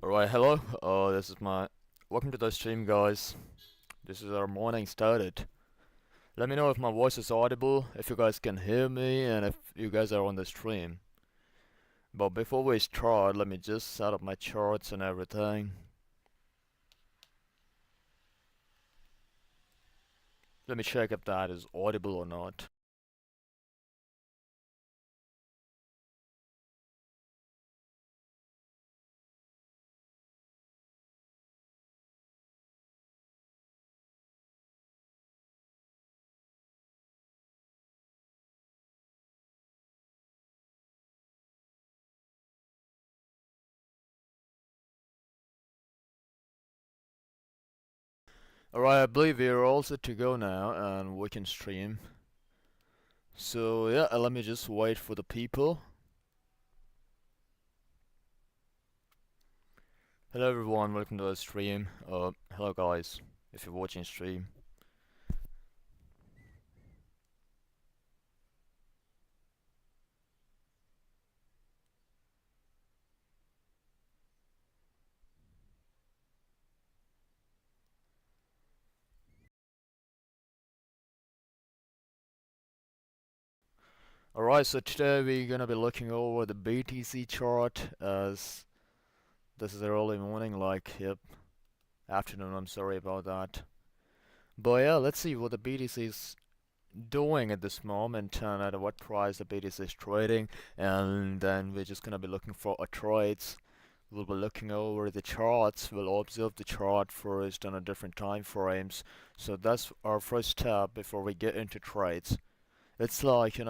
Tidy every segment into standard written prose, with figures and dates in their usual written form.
Alright, hello. Welcome to the stream, guys. This is our morning started. Let me know if my voice is audible, if you guys can hear me, and if you guys are on the stream. But before we start, let me just set up my charts and everything. Let me check if that is audible or not. Alright, I believe we are all set to go now, and we can stream. So yeah, let me just wait for the people. Hello everyone, welcome to the stream. Hello guys, if you're watching stream. Alright, so today we're gonna be looking over the BTC chart as this is early morning, afternoon, I'm sorry about that. But yeah, let's see what the BTC is doing at this moment and at what price the BTC is trading, and then we're just gonna be looking for a trades. We'll be looking over the charts, we'll observe the chart first on a different time frames. So that's our first step before we get into trades. It's like,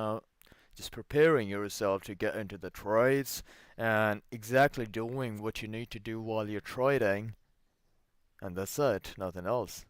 just preparing yourself to get into the trades and exactly doing what you need to do while you're trading, and that's it, nothing else.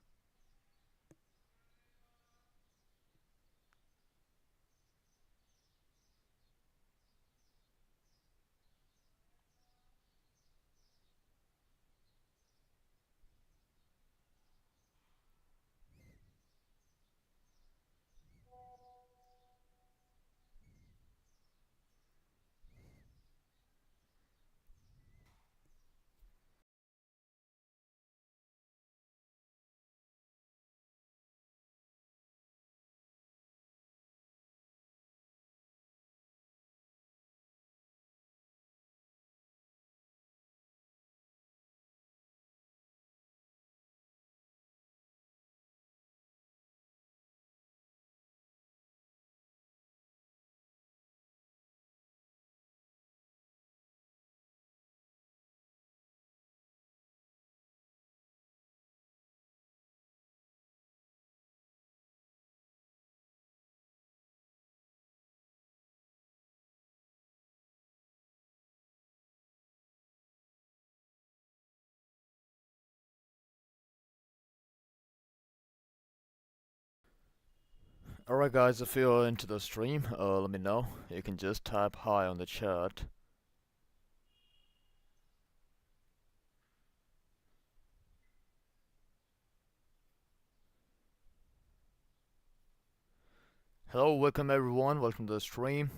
Alright guys, if you're into the stream, let me know. You can just type hi on the chat. Hello, welcome everyone, welcome to the stream.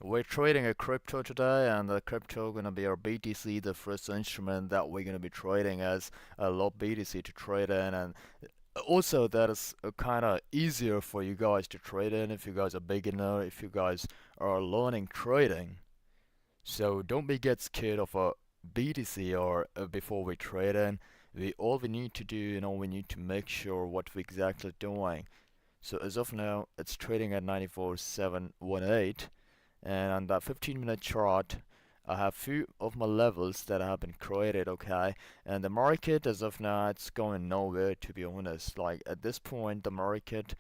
We're trading a crypto today, and the crypto gonna be our BTC, the first instrument that we're gonna be trading, as I love BTC to trade in, and also that is kind of easier for you guys to trade in if you guys are beginner, if you guys are learning trading. So don't get scared of a BTC or before we trade in. All we need to do, we need to make sure what we're exactly doing. So as of now, it's trading at 94,718, and on that 15-minute chart, I have few of my levels that have been created, okay? And the market, as of now, it's going nowhere, to be honest. Like, at this point, the market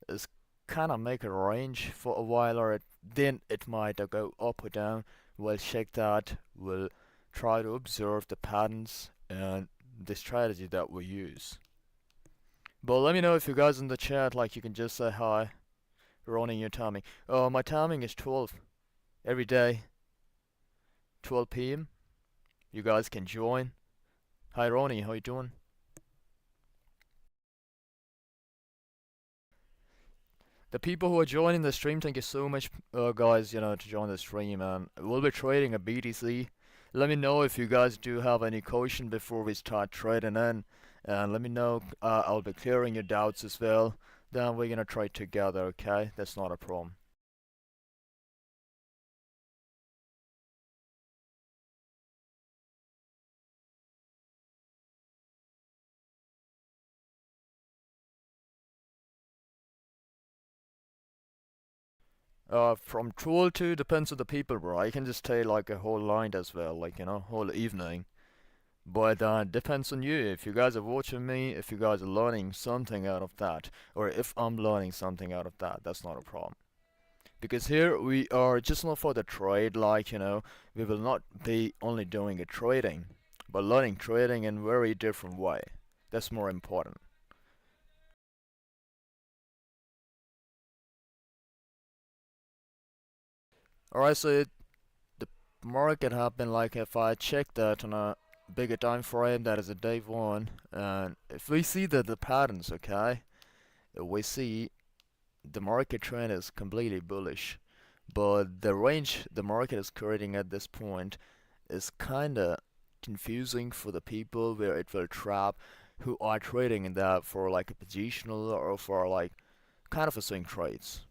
is kind of make a range for a while, or then it might go up or down. We'll check that. We'll try to observe the patterns and the strategy that we use. But let me know if you guys in the chat, like, you can just say hi. Running your timing. My timing is 12 every day, 12 p.m. You guys can join. Hi Ronnie, how you doing? The people who are joining the stream, thank you so much, guys, to join the stream. And we'll be trading a BTC. Let me know if you guys do have any question before we start trading in, and let me know. I'll be clearing your doubts as well. Then we're gonna trade together, okay? That's not a problem. From 12 to depends on the people, bro. I can just stay like a whole night as well, like whole evening. But depends on you. If you guys are watching me, if you guys are learning something out of that, or if I'm learning something out of that, that's not a problem. Because here we are just not for the trade, like we will not be only doing a trading, but learning trading in very different way. That's more important. Alright, so the market have been like, if I check that on a bigger time frame, that is a day one, and if we see the patterns, okay, we see the market trend is completely bullish, but the range the market is creating at this point is kinda confusing for the people where it will trap who are trading in that for like a positional or for like kind of a swing trades,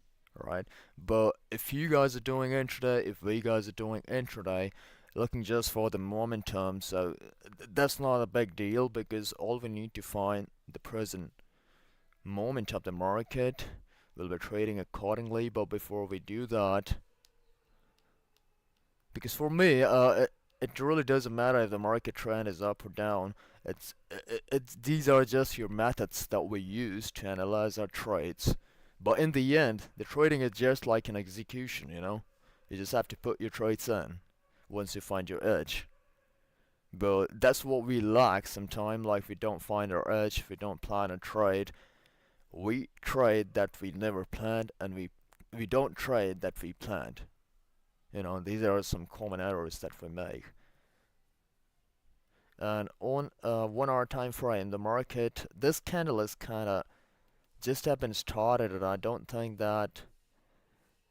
right? But if you guys are doing intraday, if we guys are doing intraday, looking just for the momentum, so that's not a big deal because all we need to find the present moment of the market. We'll be trading accordingly, but before we do that, because for me, it really doesn't matter if the market trend is up or down. It's these are just your methods that we use to analyze our trades. But in the end, the trading is just like an execution, you know? You just have to put your trades in once you find your edge. But that's what we lack sometimes, like we don't find our edge, we don't plan a trade. We trade that we never planned and we don't trade that we planned. These are some common errors that we make. And on a 1 hour time frame, the market, this candle is kind of just have been started, and I don't think that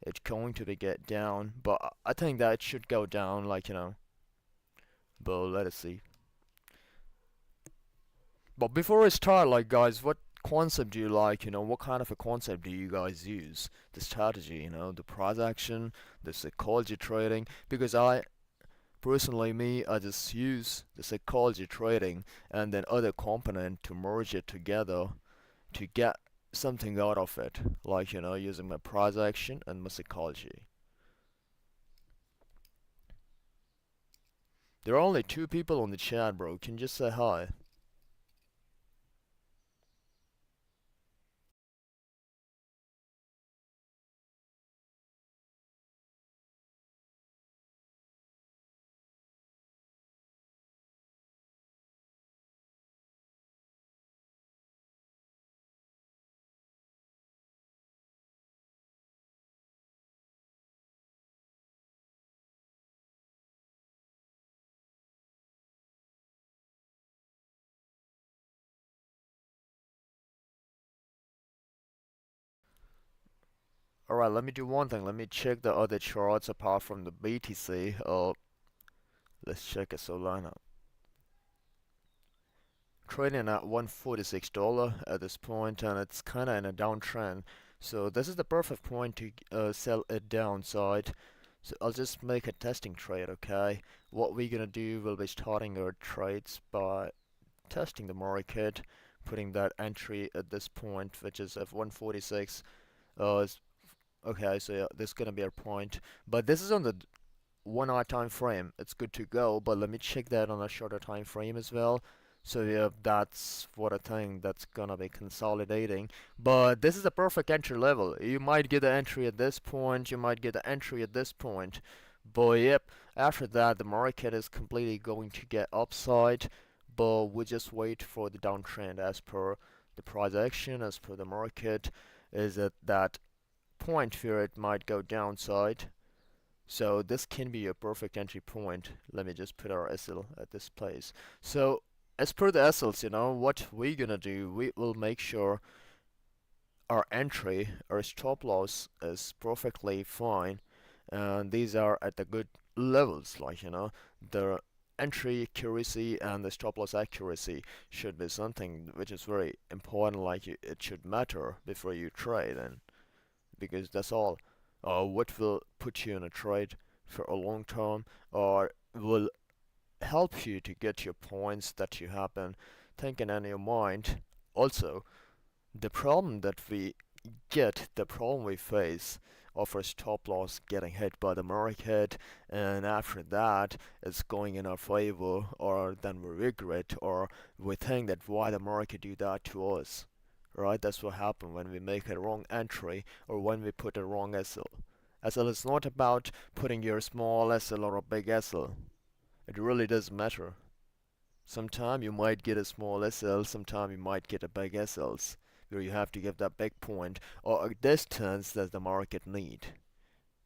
it's going to be get down, but I think that it should go down, like but let us see. But before I start, like guys, what concept do you like? What kind of a concept do you guys use? The strategy, the price action, the psychology trading, because I personally, I just use the psychology trading and then other component to merge it together to get something out of it, like using my price action and my psychology. There are only two people on the chat, bro. Can you just say hi? Alright, let me do one thing. Let me check the other charts apart from the BTC. Let's check a Solana. Trading at $146 at this point, and it's kind of in a downtrend. So this is the perfect point to sell it downside. So I'll just make a testing trade, okay? What we're gonna do, we'll be starting our trades by testing the market, putting that entry at this point, which is at 146. Okay, so yeah, this is gonna be our point. But this is on the 1 hour time frame. It's good to go, but let me check that on a shorter time frame as well. So yeah, that's what I think that's gonna be consolidating. But this is a perfect entry level. You might get an entry at this point, you might get an entry at this point. But yep, after that the market is completely going to get upside, but we just wait for the downtrend as per the price action, as per the market, is at that point where it might go downside. So this can be a perfect entry point. Let me just put our SL at this place. So as per the SLs, what we're gonna do, we will make sure our entry, our stop loss is perfectly fine. And these are at the good levels, like, the entry accuracy and the stop loss accuracy should be something which is very important, like it should matter before you trade, and because that's all what will put you in a trade for a long term, or will help you to get your points that you have been thinking in your mind. Also, the problem that we the problem we face of our stop loss getting hit by the market, and after that it's going in our favor, or then we regret, or we think that why the market do that to us, right? That's what happens when we make a wrong entry or when we put a wrong SL. SL is not about putting your small SL or a big SL. It really doesn't matter. Sometime you might get a small SL, sometime you might get a big SLs, where you have to give that big point or a distance that the market need.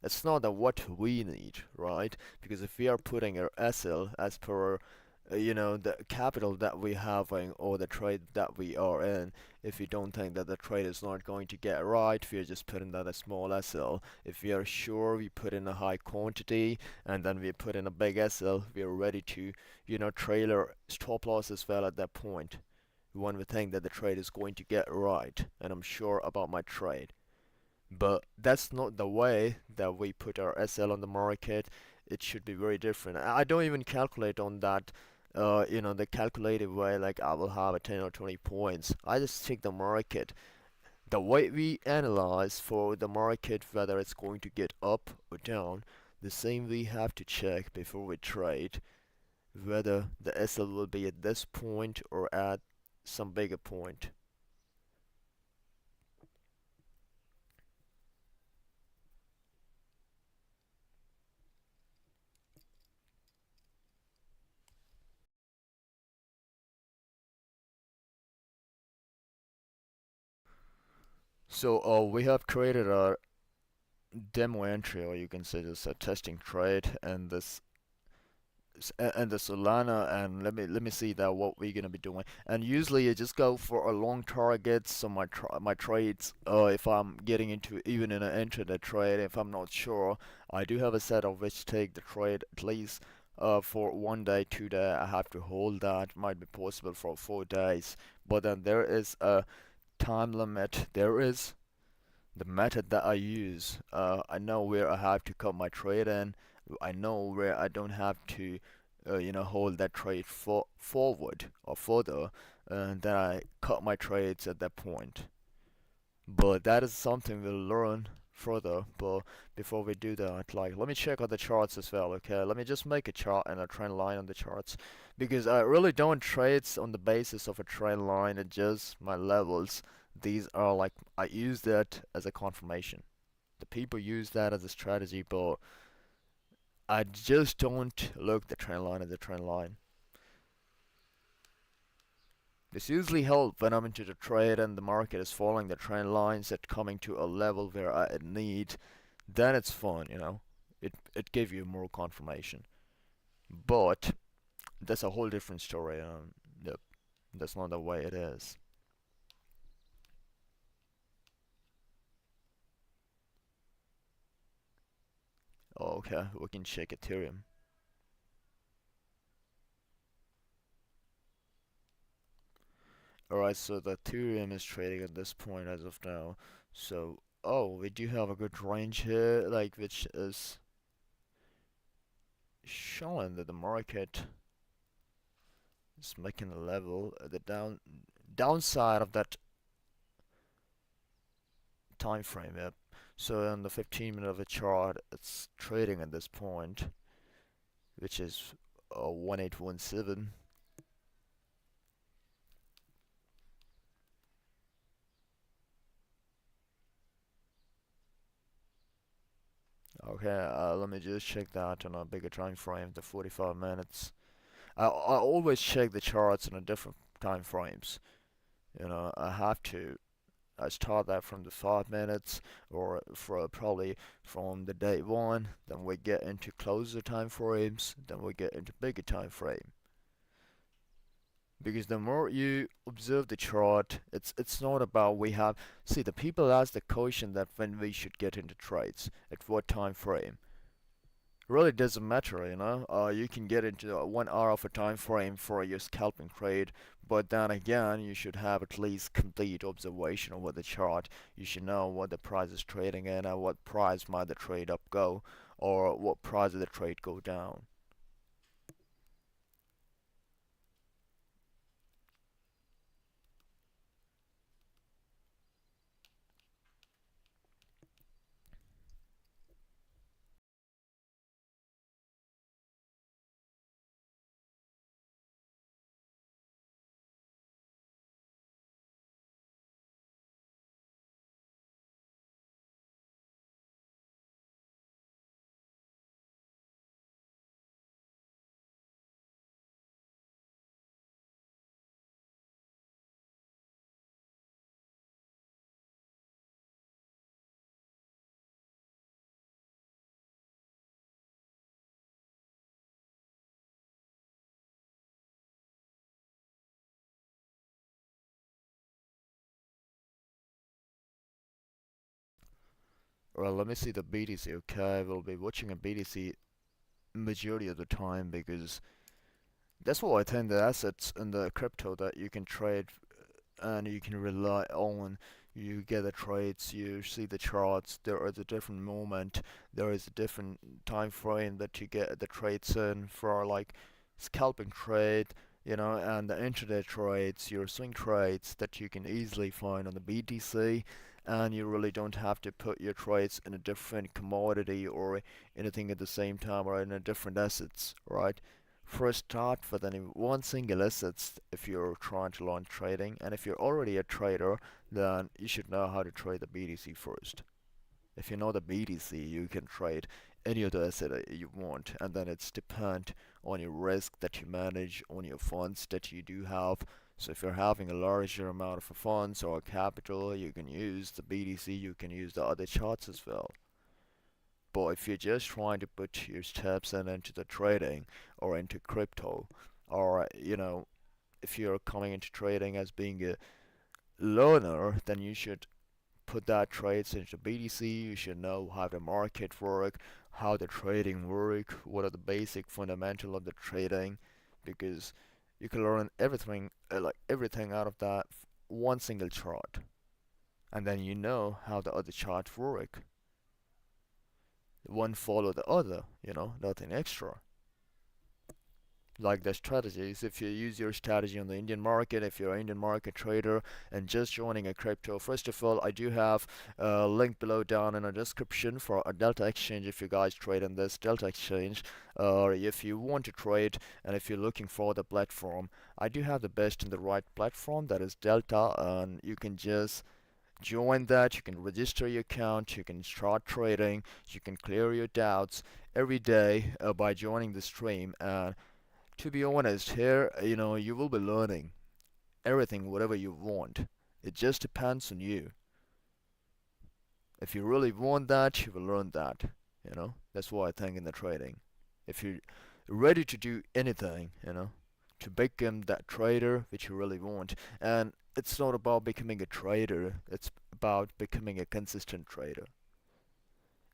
It's not that what we need, right? Because if we are putting our SL as per the capital that we have or the trade that we are in, if you don't think that the trade is not going to get right, we are just putting that a small SL. If we are sure, we put in a high quantity and then we put in a big SL, we are ready to, trail our stop loss as well at that point. When we think that the trade is going to get right, and I'm sure about my trade. But that's not the way that we put our SL on the market. It should be very different. I don't even calculate on that, the calculated way, like I will have a 10 or 20 points. I just check the market. The way we analyze for the market, whether it's going to get up or down, the same we have to check before we trade, whether the SL will be at this point or at some bigger point. So we have created a demo entry, or you can say this a testing trade, and the Solana, and let me see that what we're gonna be doing. And usually I just go for a long target. So my trades, if I'm getting into even in an intraday trade, if I'm not sure, I do have a set of which take the trade at least for 1 day, 2 day. I have to hold that. Might be possible for 4 days, but then there is a time limit. There is the method that I use. I know where I have to cut my trade in. I know where I don't have to, hold that trade forward or further, and then I cut my trades at that point. But that is something we'll learn further. But before we do that, like, let me check on the charts as well. Okay, let me just make a chart and a trend line on the charts, because I really don't trade on the basis of a trend line and just my levels. These are like, I use that as a confirmation. The people use that as a strategy, but I just don't look the trend line as a trend line. This usually helps when I'm into the trade and the market is following the trend lines at coming to a level where I need. Then it's fun, It gives you more confirmation. But that's a whole different story. Yep, that's not the way it is. Okay, we can check Ethereum. Alright, so the Ethereum is trading at this point as of now. So, oh, we do have a good range here, like, which is showing that the market is making a level at the downside of that time frame. Yep. So on the 15-minute of the chart, it's trading at this point, which is 1817. Okay, let me just check that on a bigger time frame, the 45 minutes. I always check the charts on a different time frames. I have to. I start that from the 5 minutes, or for probably from the day one. Then we get into closer time frames. Then we get into bigger time frame. Because the more you observe the chart, it's not about we have. See, the people ask the question that when we should get into trades, at what time frame. Really doesn't matter, you know. You can get into 1 hour of a time frame for your scalping trade, but then again, you should have at least complete observation over the chart. You should know what the price is trading in and what price might the trade up go, or what price of the trade go down. Well, let me see the BTC. Okay, we'll be watching a BTC majority of the time because that's what I think the assets in the crypto that you can trade and you can rely on. You get the trades, you see the charts, there is a different moment, there is a different time frame that you get the trades in for like scalping trade, and the intraday trades, your swing trades that you can easily find on the BTC, and you really don't have to put your trades in a different commodity or anything at the same time or in a different assets, right? First start with any one single asset if you're trying to learn trading, and if you're already a trader, then you should know how to trade the BTC first. If you know the BTC, you can trade any other asset that you want, and then it's depend on your risk that you manage, on your funds that you do have. So if you're having a larger amount of funds or capital, you can use the BTC, you can use the other charts as well. But if you're just trying to put your steps in into the trading or into crypto, or if you're coming into trading as being a learner, then you should put that trades into BTC. You should know how the market work, how the trading work, what are the basic fundamental of the trading, because you can learn everything, like everything out of that one single chart, and then you know how the other charts work. One follow the other, nothing extra. Like the strategies, if you use your strategy on the Indian market, if you're an Indian market trader and just joining a crypto, first of all, I do have a link below down in the description for a Delta exchange if you guys trade on this Delta exchange, or if you want to trade and if you're looking for the platform, I do have the best and the right platform, that is Delta, and you can just join that. You can register your account, you can start trading, you can clear your doubts every day by joining the stream. And to be honest, here, you will be learning everything, whatever you want. It just depends on you. If you really want that, you will learn that. That's what I think in the trading. If you're ready to do anything, to become that trader which you really want. And it's not about becoming a trader, it's about becoming a consistent trader.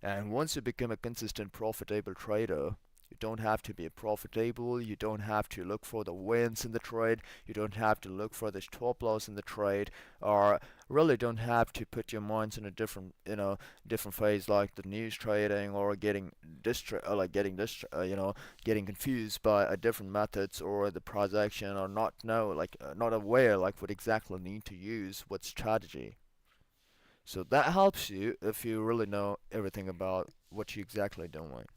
And once you become a consistent, profitable trader, you don't have to be profitable, you don't have to look for the wins in the trade, you don't have to look for the stop loss in the trade, or really don't have to put your minds in a different phase like the news trading or getting confused by different methods or the price action or not aware like what exactly need to use, what strategy. So that helps you if you really know everything about what you exactly doing.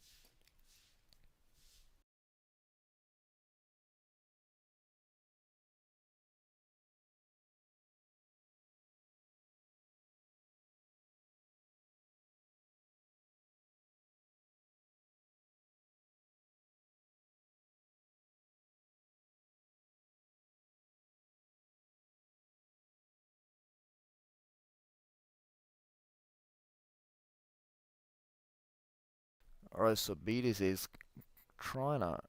Alright, so BTC is trying to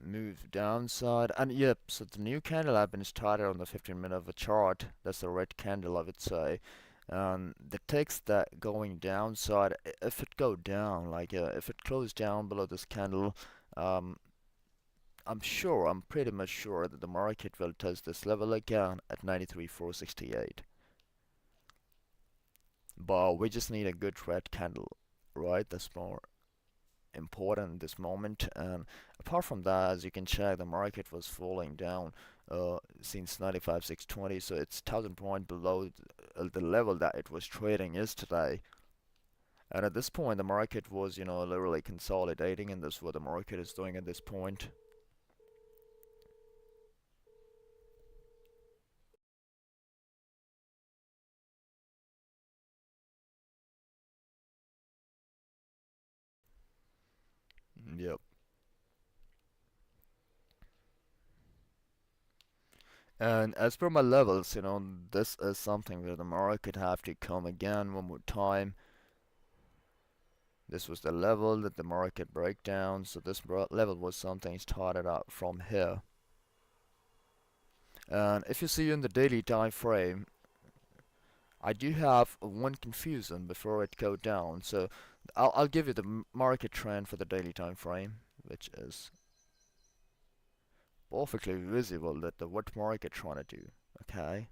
move downside, and yep, so the new candle have been started on the 15 minute of a chart. That's the red candle, I would say. The text that going downside, if it go down, like if it closed down below this candle, um, I'm pretty much sure that the market will test this level again at 93,468. But we just need a good red candle, right? That's more important in this moment. And apart from that, as you can check, the market was falling down since 95,620, so it's 1,000 point below the level that it was trading yesterday. And at this point, the market was, literally consolidating, and that's what the market is doing at this point. Yep. And as per my levels, this is something that the market have to come again one more time. This was the level that the market break down, so this level was something started out from here. And if you see in the daily time frame, I do have one confusion before it go down. So I'll give you the market trend for the daily time frame, which is perfectly visible that the what market trying to do. Okay.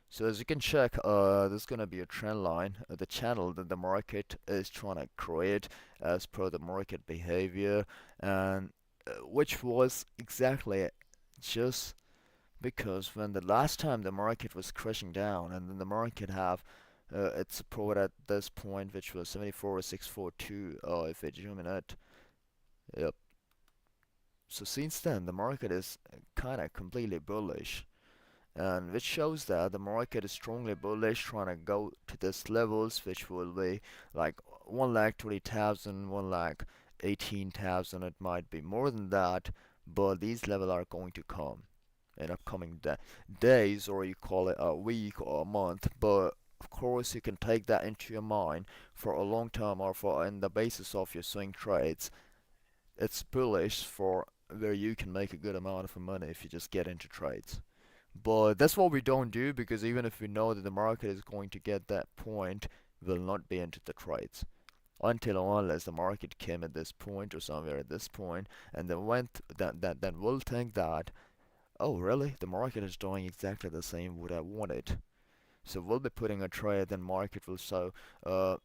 So as you can check, there's gonna be a trend line, the channel that the market is trying to create as per the market behavior, and which was exactly just because when the last time the market was crashing down, and then the market have its support at this point, which was 74,642. If I zoom in it, yep. So since then, the market is kind of completely bullish, and which shows that the market is strongly bullish, trying to go to these levels, which will be like 1,20,000, 1,18,000. It might be more than that, but these levels are going to come in upcoming days, or you call it a week or a month. But of course, you can take that into your mind for a long term, or for in the basis of your swing trades. It's bullish for where you can make a good amount of money if you just get into trades. But that's what we don't do, because even if we know that the market is going to get that point, we'll not be into the trades until or unless the market came at this point or somewhere at this point, and then we'll think that, oh really, the market is doing exactly the same what I wanted. So we'll be putting a trade, then market will show a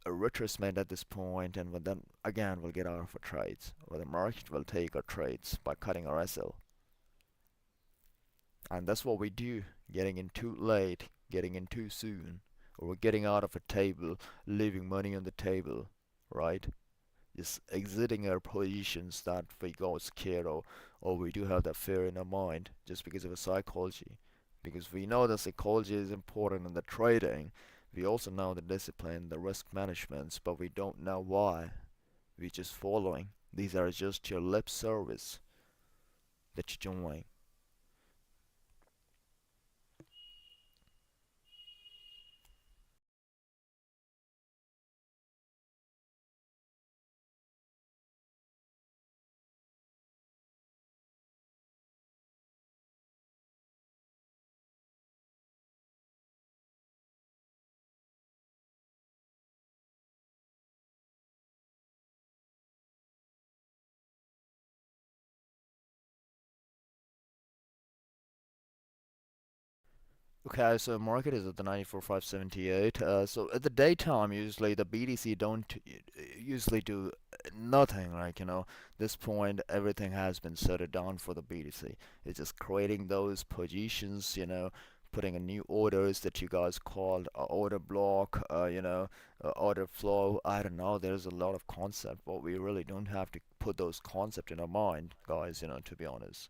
retracement at this point, and then again we'll get out of our trades, or the market will take our trades by cutting our SL. And that's what we do, getting in too late, getting in too soon, or we're getting out of a table, leaving money on the table, right? Just exiting our positions that we got scared, or we do have that fear in our mind just because of a psychology. Because we know that psychology is important in the trading. We also know the discipline, the risk management, but we don't know why. We're just following. These are just your lip service that you're doing. Okay, so market is at the 94,578. So at the daytime, usually the BTC don't usually do nothing. Like, this point, everything has been set down for the BTC. It's just creating those positions, putting in new orders that you guys called order block, order flow. I don't know. There's a lot of concept, but we really don't have to put those concepts in our mind, guys. To be honest.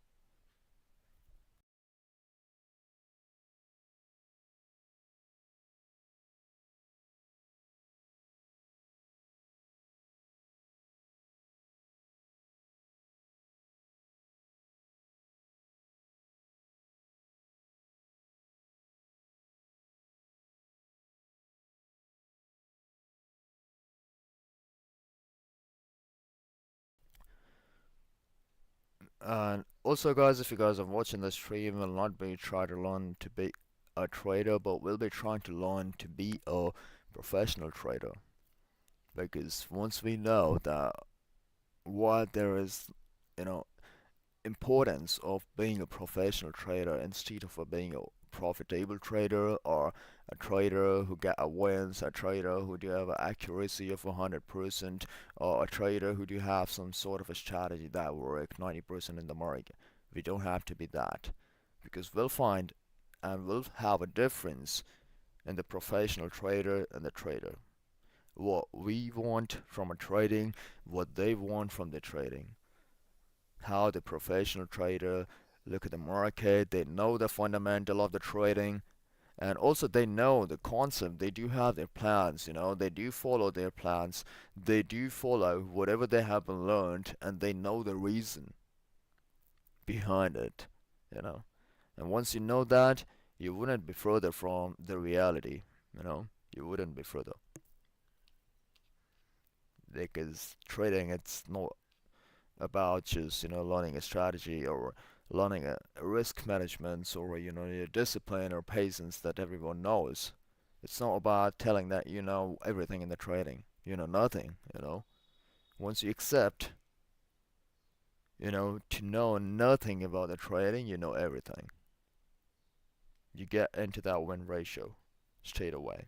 And also, guys, if you guys are watching this stream, we'll not be trying to learn to be a trader, but we'll be trying to learn to be a professional trader. Because once we know that what there is, you know, importance of being a professional trader instead of being a profitable trader or a trader who get a wins, a trader who do have an accuracy of 100%, or a trader who do have some sort of a strategy that will work 90% in the market. We don't have to be that, because we'll find and we'll have a difference in the professional trader and the trader. What we want from a trading, what they want from the trading, how the professional trader look at the market. They know the fundamental of the trading, and also they know the concept. They do have their plans, they do follow their plans. They do follow whatever they have been learned, and they know the reason behind it, you know. And once you know that, you wouldn't be further from the reality, you know. You wouldn't be further, because trading, it's not about just learning a strategy or learning a risk management, or your discipline or patience that everyone knows. It's not about telling that you know everything in the trading. You know nothing. Once you accept to know nothing about the trading, you know everything. You get into that win ratio straight away.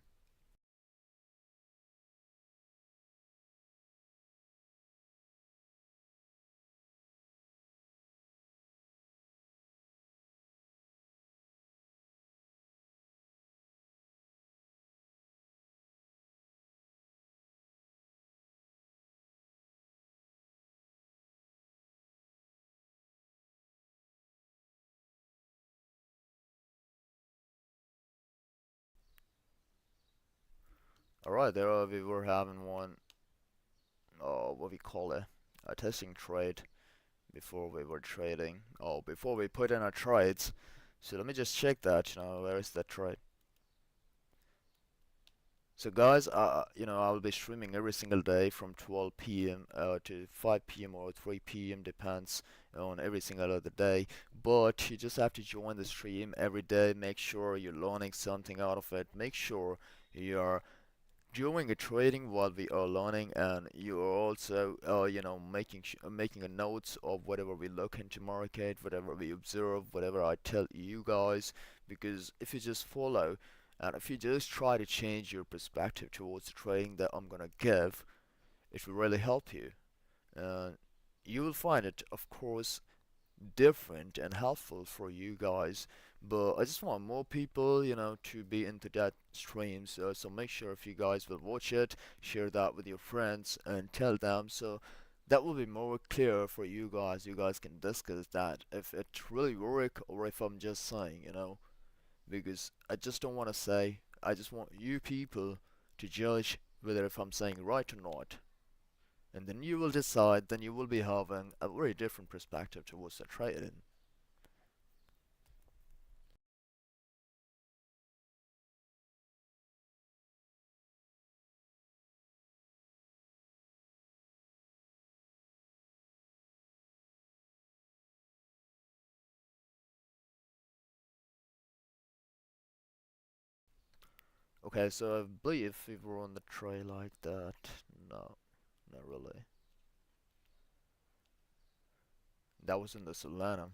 All right, there we were having one, what we call a testing trade before we were trading. Oh, before we put in our trades. So let me just check that, where is that trade? So guys, I will be streaming every single day from 12 p.m. To 5 p.m. or 3 p.m. depends on every single other day. But you just have to join the stream every day. Make sure you're learning something out of it. Make sure you're doing a trading while we are learning, and you are also making a notes of whatever we look into market, whatever we observe, whatever I tell you guys. Because if you just follow and if you just try to change your perspective towards the trading that I'm gonna give, it will really help you. And you will find it, of course, different and helpful for you guys. But I just want more people, to be into that stream. So make sure if you guys will watch it, share that with your friends and tell them. So that will be more clear for you guys. You guys can discuss that if it really work or if I'm just saying, because I just don't want to say. I just want you people to judge whether if I'm saying right or not. And then you will decide, then you will be having a very different perspective towards the trading. Okay, so I believe we were on the tray like that. No, not really. That was in the Solana.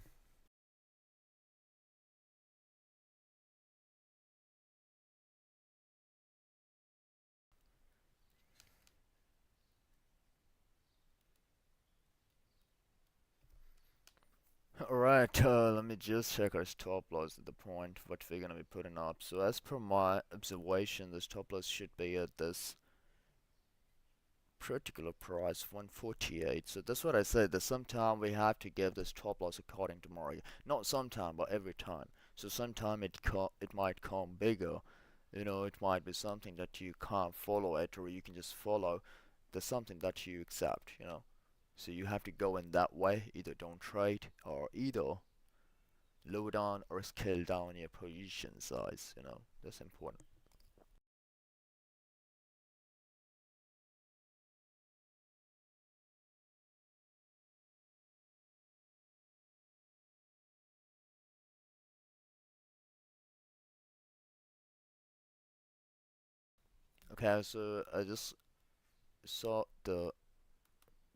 Alright, let me just check our stop loss at the point what we're gonna be putting up. So as per my observation, the stop loss should be at this particular price, 148. So that's what I said, that sometime we have to give this stop loss according to market. Not sometime, but every time. So sometime it might come bigger. It might be something that you can't follow it, or you can just follow the something that you accept. So you have to go in that way, either don't trade or either low down or scale down your position size. That's important. Okay, so I just saw the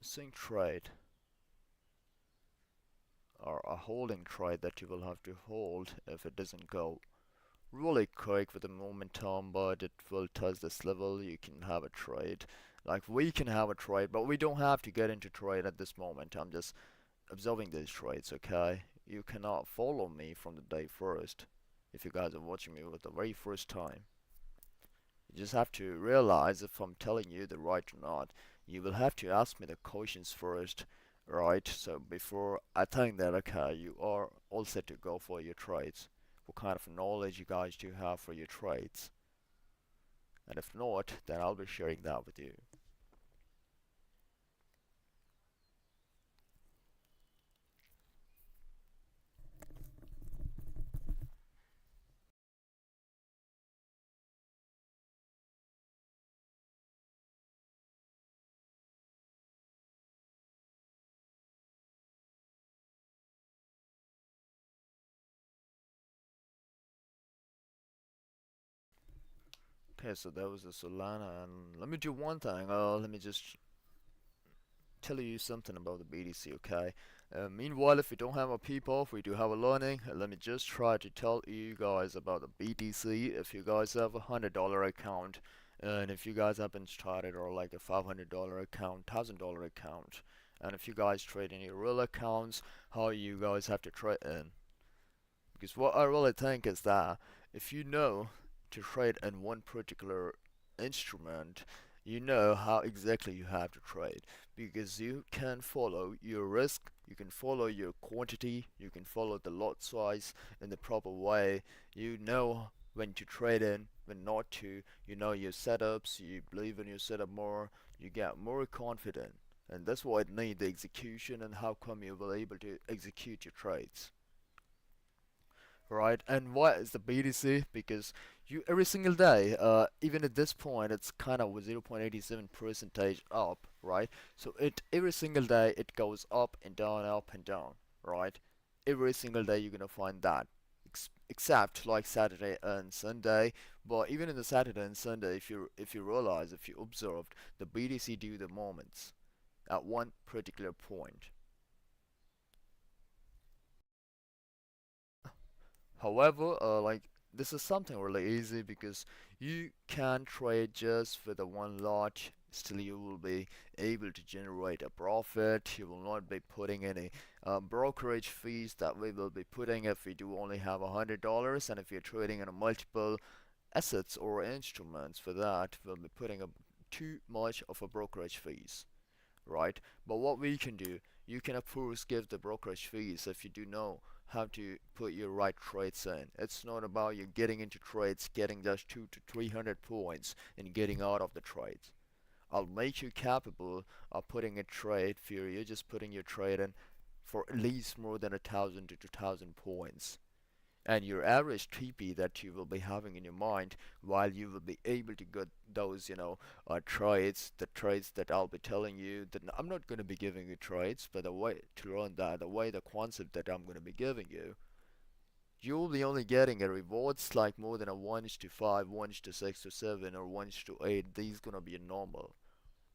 sync trade or a holding trade that you will have to hold if it doesn't go really quick with the momentum, but it will touch this level. You can have a trade. Like we can have a trade, but we don't have to get into trade at this moment. I'm just observing these trades, okay? You cannot follow me from the day first if you guys are watching me for the very first time. You just have to realize if I'm telling you the right or not. You will have to ask me the questions first, right? So before I think that, okay, you are all set to go for your trades. What kind of knowledge you guys do have for your trades? And if not, then I'll be sharing that with you. Okay, so that was the Solana, and let me do one thing. Let me just tell you something about the BTC, okay? Meanwhile, if we don't have a people, if we do have a learning, let me just try to tell you guys about the BTC. If you guys have $100 account, and if you guys have been started or like a $500 account, $1,000 account, and if you guys trade in your real accounts, how you guys have to trade in. Because what I really think is that if you know to trade in one particular instrument, you know how exactly you have to trade because you can follow your risk, you can follow your quantity, you can follow the lot size in the proper way. You know when to trade in, when not to. You know your setups, you believe in your setup more, you get more confident. And that's why it needs the execution and how come you will able to execute your trades, right? And what is the BTC? Because you every single day, even at this point, it's kind of 0.87 percentage up, right? So it every single day it goes up and down, right? Every single day you're gonna find that, except like Saturday and Sunday. But even in the Saturday and Sunday, if you realize, if you observed, the BTC do the moments at one particular point. However, like this is something really easy because you can trade just for the one lot. Still, you will be able to generate a profit. You will not be putting any brokerage fees that we will be putting if we do only have $100. And if you're trading in a multiple assets or instruments for that, we'll be putting up too much of a brokerage fees, right? But what we can do, you can of course give the brokerage fees if you do know how to put your right trades in. It's not about you getting into trades, getting just 2 to 300 points and getting out of the trades. I'll make you capable of putting a trade for you, just putting your trade in for at least more than 1,000 to 2,000 points, and your average TP that you will be having in your mind while you will be able to get those, trades, the trades that I'll be telling you. That I'm not going to be giving you trades, but the way to learn that, the concept that I'm going to be giving you, you'll be only getting a rewards like more than a 1:5, 1:6 to 7, or 1:8. These gonna be normal.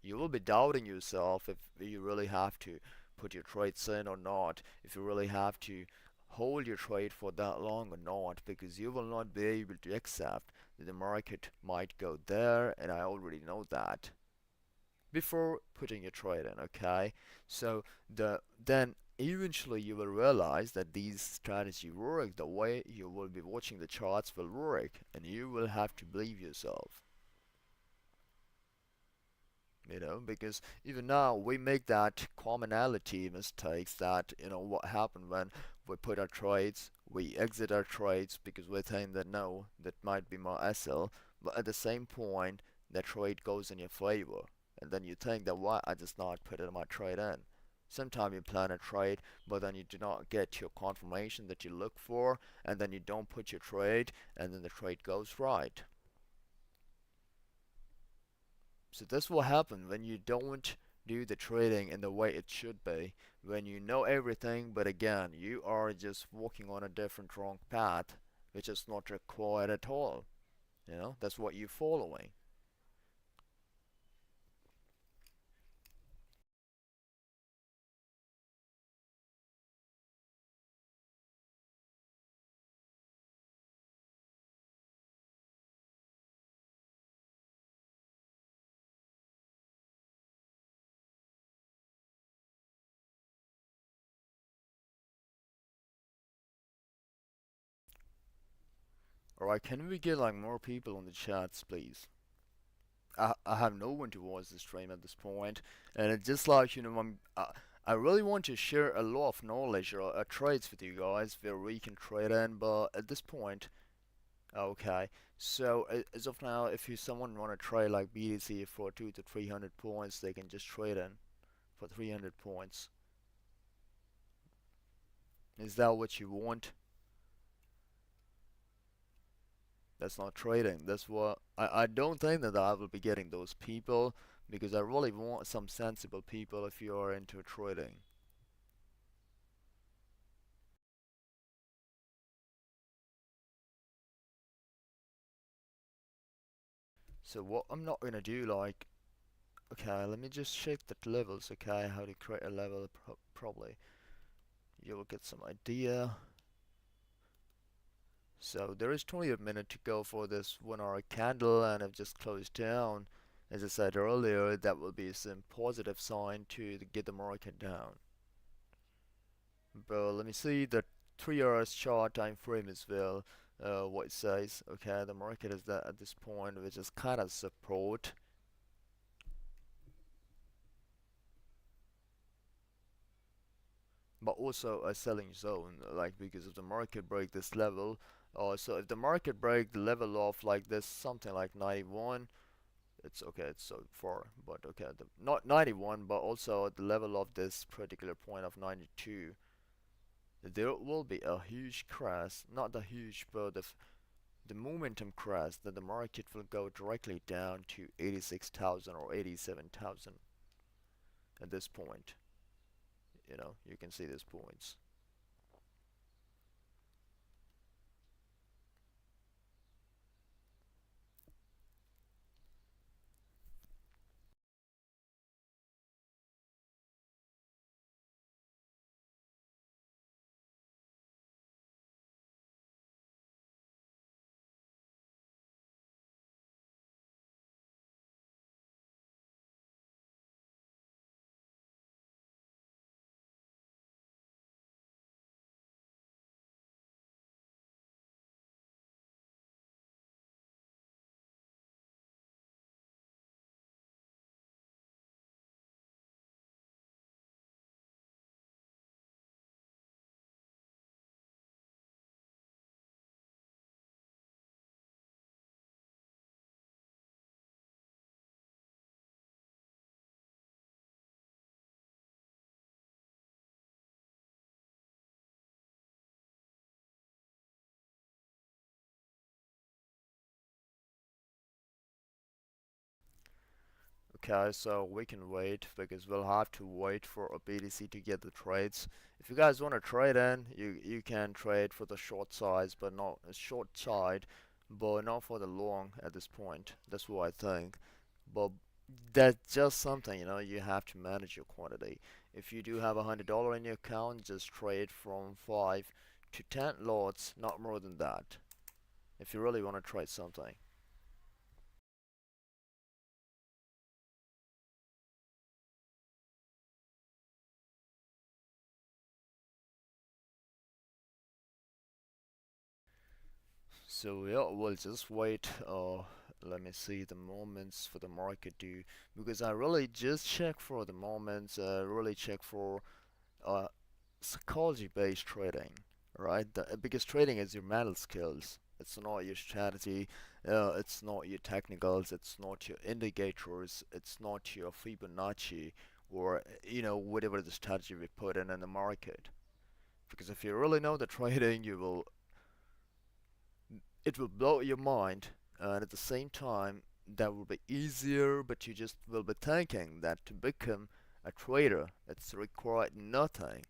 You will be doubting yourself if you really have to put your trades in or not, if you really have to hold your trade for that long or not, because you will not be able to accept that the market might go there, and I already know that before putting your trade in, okay? So then eventually you will realize that these strategy work, the way you will be watching the charts will work, and you will have to believe yourself. Because even now we make that commonality mistakes that, what happened when we put our trades, we exit our trades because we think that no, that might be my SL, but at the same point, the trade goes in your favor. And then you think that why I just not put my trade in. Sometimes you plan a trade, but then you do not get your confirmation that you look for, and then you don't put your trade, and then the trade goes right. So that's what happens when you don't do the trading in the way it should be. When you know everything, but again, you are just walking on a different wrong path, which is not required at all. That's what you're following. Alright, can we get like more people on the chats, please? I have no one to watch the stream at this point, and it's just like, I really want to share a lot of knowledge or trades with you guys where we can trade in, but at this point, okay. So as of now, if you someone want to trade like BTC for 2 to 300 points, they can just trade in for 300 points. Is that what you want? That's not trading. That's what I don't think that I will be getting those people because I really want some sensible people if you are into trading. So what I'm not gonna do, like, okay, let me just check the levels, okay, how to create a level, probably you will get some idea. So there is 20 minutes to go for this 1 hour candle, and I've just closed down. As I said earlier, that will be some positive sign to get the market down. But let me see the 3 hours chart time frame as well. What it says, okay, the market is that at this point, which is kind of support. But also a selling zone, like because if the market break this level, so if the market break the level of like this, something like 91, it's okay, it's so far, but okay, not 91, but also at the level of this particular point of 92, there will be a huge crash, not the huge, but the momentum crash that the market will go directly down to 86,000 or 87,000 at this point. You can see these points. Okay, so we can wait because we'll have to wait for a BTC to get the trades. If you guys want to trade in, you can trade for the short size, but not a short side, but not for the long at this point. That's what I think. But that's just something, you have to manage your quantity. If you do have $100 in your account, just trade from 5 to 10 lots, not more than that. If you really want to trade something. So yeah, we'll just wait. Let me see the moments for the market to, because I really just check for the moments. Really check for uh psychology-based trading, right? Because trading is your mental skills. It's not your strategy. It's not your technicals. It's not your indicators. It's not your Fibonacci or whatever the strategy we put in the market. Because if you really know the trading, it will blow your mind, and at the same time that will be easier, but you just will be thinking that to become a trader it's required nothing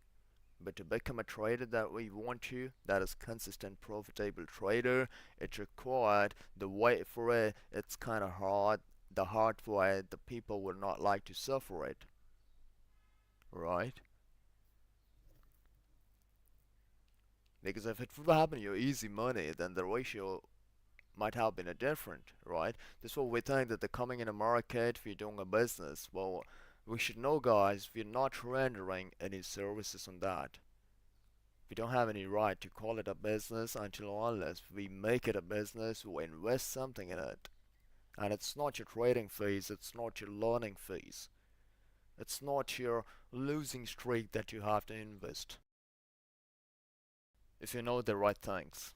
but to become a trader that we want to, that is consistent profitable trader. It's required the way for it, it's kind of hard, the hard way, the people will not like to suffer it, right? Because if it would happen your easy money, then the ratio might have been a different, right? This is what we think that the coming in a market, if you're doing a business, well, we should know, guys, we're not rendering any services on that. We don't have any right to call it a business until unless we make it a business, we invest something in it. And it's not your trading fees, it's not your learning fees, it's not your losing streak that you have to invest if you know the right things.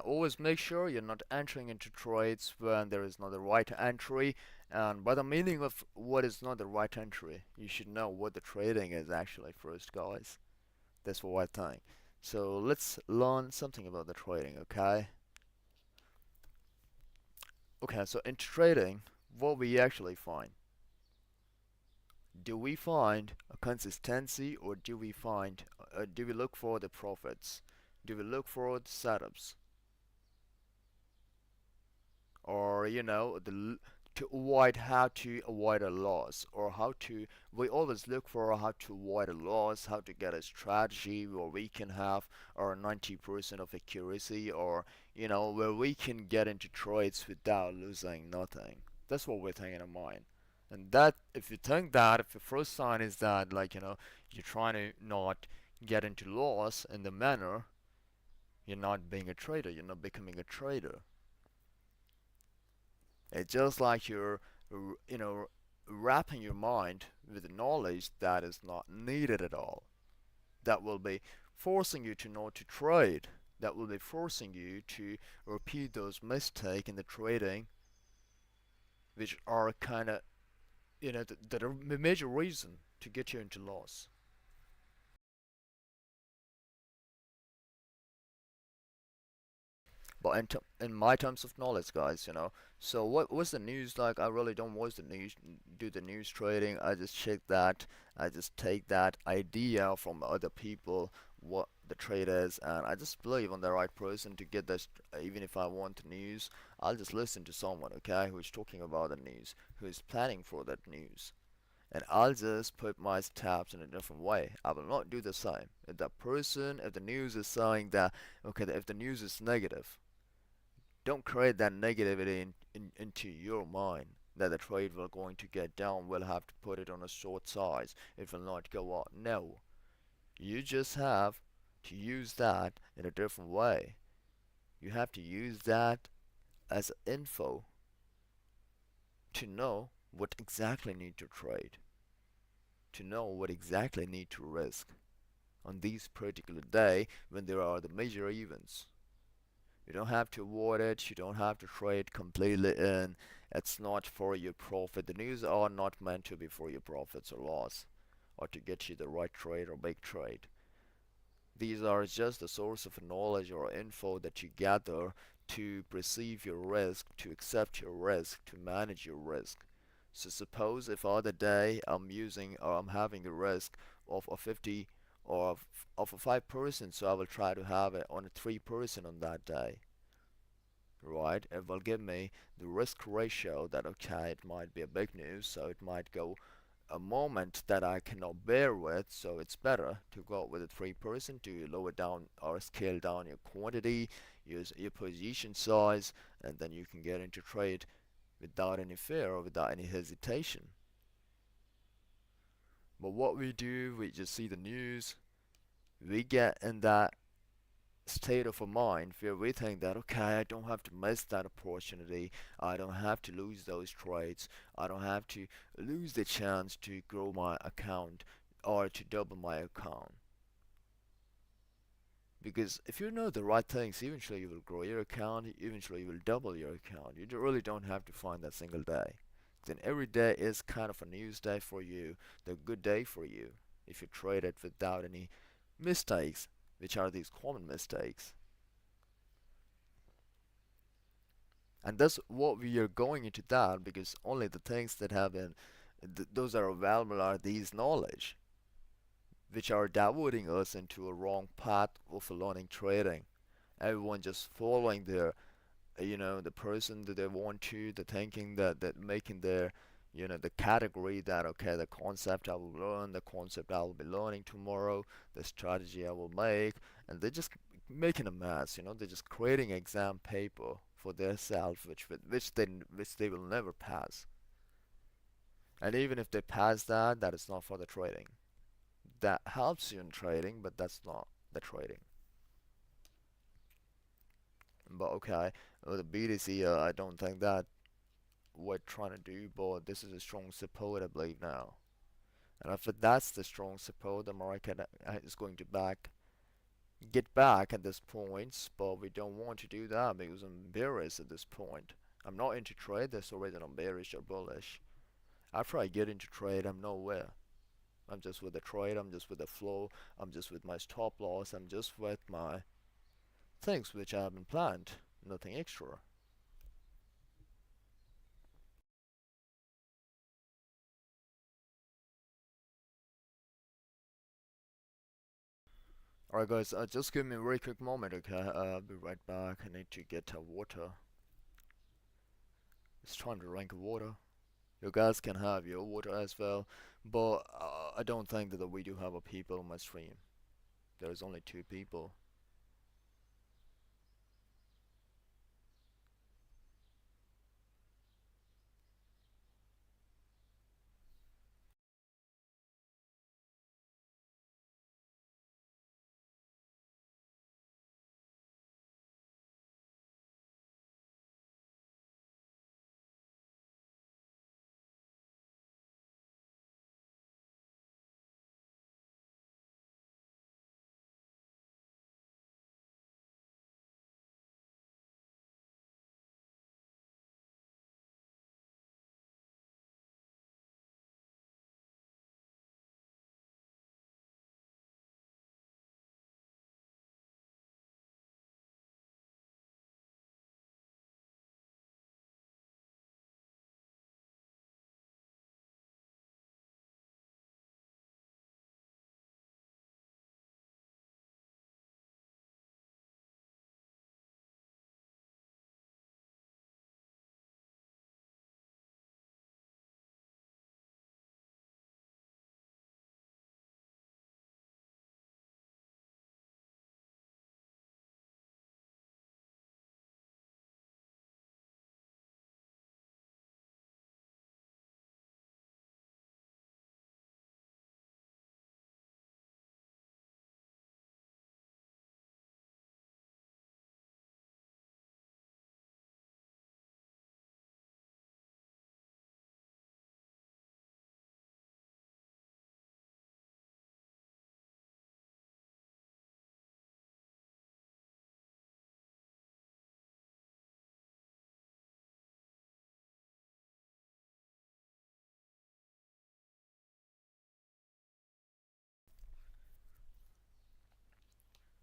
Always make sure you're not entering into trades when there is not the right entry. And by the meaning of what is not the right entry, you should know what the trading is actually first, guys. That's what I think. So let's learn something about the trading, okay? Okay, so in trading, what we actually find. Do we find a consistency or do we look for the profits? Do we look for the setups? Or to avoid how to avoid a loss, or how to we always look for how to avoid a loss, how to get a strategy where we can have our 90% of accuracy, or where we can get into trades without losing nothing. That's what we're thinking in mind. And that if you think that, if the first sign is that, you're trying to not get into loss in the manner, you're not being a trader, you're not becoming a trader. It's just like you're, wrapping your mind with knowledge that is not needed at all. That will be forcing you to not to trade. That will be forcing you to repeat those mistakes in the trading, which are kind of, that are the major reason to get you into loss. But in my terms of knowledge, guys, so what was the news like? I really don't watch the news, do the news trading. I just check that. I just take that idea from other people, what the trade is, and I just believe on the right person to get this. Even if I want the news, I'll just listen to someone, okay, who is talking about the news, who is planning for that news. And I'll just put my steps in a different way. I will not do the same. If the news is saying that, okay, if the news is negative, don't create that negativity into your mind that the trade will going to get down. We'll have to put it on a short size. It will not go up. No, you just have to use that in a different way. You have to use that as info to know what exactly need to trade, to know what exactly need to risk on this particular day when there are the major events. You don't have to avoid it. You don't have to trade completely in. It's not for your profit. The news are not meant to be for your profits or loss, or to get you the right trade or big trade. These are just a source of knowledge or info that you gather to perceive your risk, to accept your risk, to manage your risk. So suppose if other day I'm having a risk of a 50 or of a 5%, so I will try to have it on a 3% on that day, right? It will give me the risk ratio that, okay, it might be a big news, so it might go a moment that I cannot bear with, so it's better to go with a 3% to lower down or scale down your quantity, use your position size, and then you can get into trade without any fear or without any hesitation. But what we do, we just see the news, we get in that state of a mind where we think that, okay, I don't have to miss that opportunity, I don't have to lose those trades, I don't have to lose the chance to grow my account or to double my account. Because if you know the right things, eventually you will grow your account, eventually you will double your account. You really don't have to find that single day. Then every day is kind of a news day for you, the good day for you, if you trade it without any mistakes, which are these common mistakes. And that's what we are going into that, because only the things that have been those are available are these knowledge, which are diverting us into a wrong path of learning trading. Everyone just following their the person that they want to, the thinking that making their The category that, okay, the concept I will learn, the concept I will be learning tomorrow, the strategy I will make, and they're just making a mess. They're just creating exam paper for their self, which they will never pass. And even if they pass that, that is not for the trading. That helps you in trading, but that's not the trading. But okay, the BTC, I don't think that we're trying to do, but this is a strong support, I believe now. And if that's the strong support, the market is going to get back at this point, but we don't want to do that because I'm bearish at this point. I'm not into trade, that's already I'm bearish or bullish. After I get into trade, I'm nowhere. I'm just with the trade, I'm just with the flow, I'm just with my stop loss, I'm just with my things which I haven't planned, nothing extra. Alright guys, just give me a very quick moment, okay? I'll be right back. I need to get water. It's trying to drink water. You guys can have your water as well, but I don't think that we do have a people on my stream. There's only two people.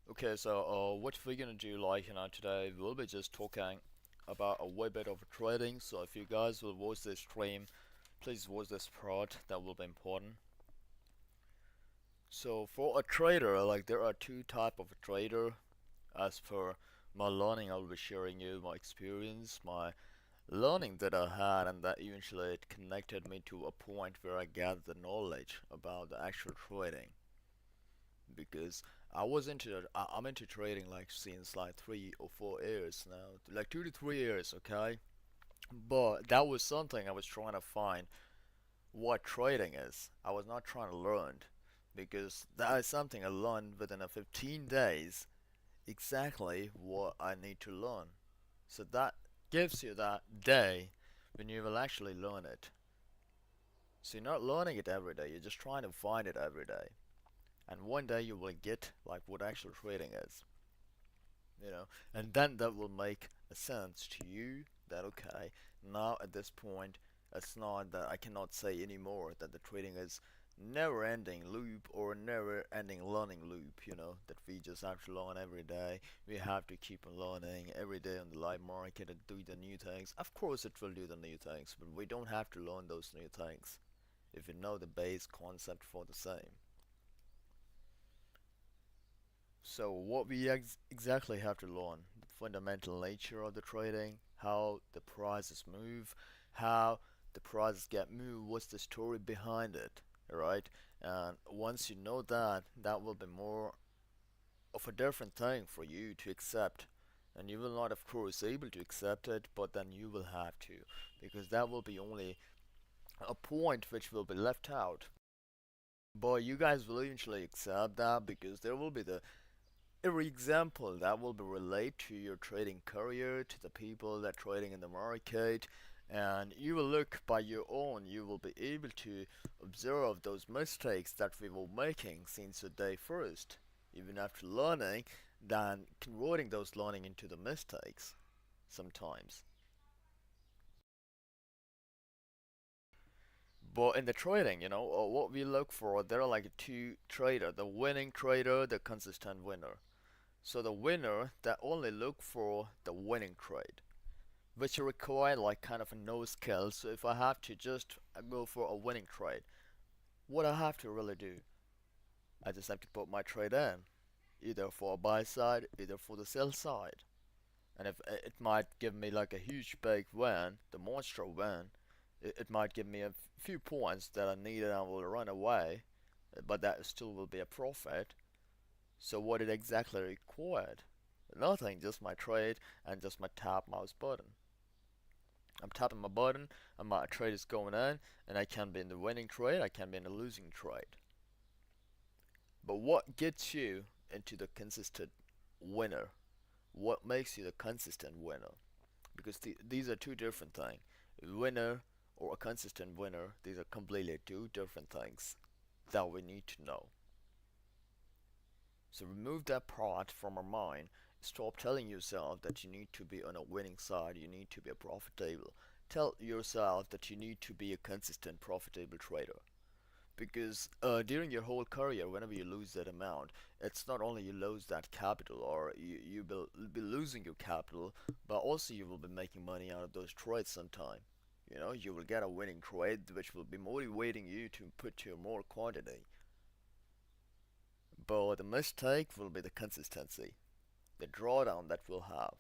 Okay, so what we're gonna do, like, today, we'll be just talking about a way bit of trading. So if you guys will watch this stream, please watch this part. That will be important. So for a trader, like, there are two type of trader. As per my learning, I'll be sharing you my experience, my learning that I had, and that eventually it connected me to a point where I gathered the knowledge about the actual trading. Because I'm into trading like since like 3 or 4 years now, like 2 to 3 years, okay. But that was something I was trying to find what trading is. I was not trying to learn, because that is something I learned within a 15 days, exactly what I need to learn. So that gives you that day when you will actually learn it. So you're not learning it every day, you're just trying to find it every day. And one day you will get like what actual trading is, and then that will make a sense to you that, okay, now at this point, it's not that I cannot say anymore that the trading is never ending loop or never ending learning loop, that we just have to learn every day. We have to keep on learning every day on the live market and do the new things. Of course it will do the new things, but we don't have to learn those new things if we know the base concept for the same. So what we exactly have to learn, the fundamental nature of the trading, how the prices move, how the prices get moved, what's the story behind it, right? And once you know that, that will be more of a different thing for you to accept. And you will not, of course, able to accept it, but then you will have to, because that will be only a point which will be left out. But you guys will eventually accept that because there will be the every example that will be related to your trading career, to the people that trading in the market, and you will look by your own. You will be able to observe those mistakes that we were making since the day first, even after learning, then converting those learning into the mistakes sometimes. But in the trading, what we look for, there are like two trader, the winning trader, the consistent winner. So the winner that only look for the winning trade, which require like kind of a no skill. So if I have to just go for a winning trade, what I have to really do, I just have to put my trade in, either for a buy side, either for the sell side. And if it might give me like a huge big win, the monster win, it might give me a few points that I need and I will run away, but that still will be a profit. So what it exactly required? Nothing, just my trade and just my tap mouse button. I'm tapping my button and my trade is going in, and I can be in the winning trade, I can be in the losing trade. But what gets you into the consistent winner? What makes you the consistent winner? Because these are two different things. Winner or a consistent winner, these are completely two different things that we need to know. So remove that part from our mind. Stop telling yourself that you need to be on a winning side, you need to be a profitable. Tell yourself that you need to be a consistent profitable trader. Because during your whole career, whenever you lose that amount, it's not only you lose that capital or you will be losing your capital, but also you will be making money out of those trades sometime. You will get a winning trade which will be motivating you to put your more quantity. But the mistake will be the consistency, the drawdown that we'll have.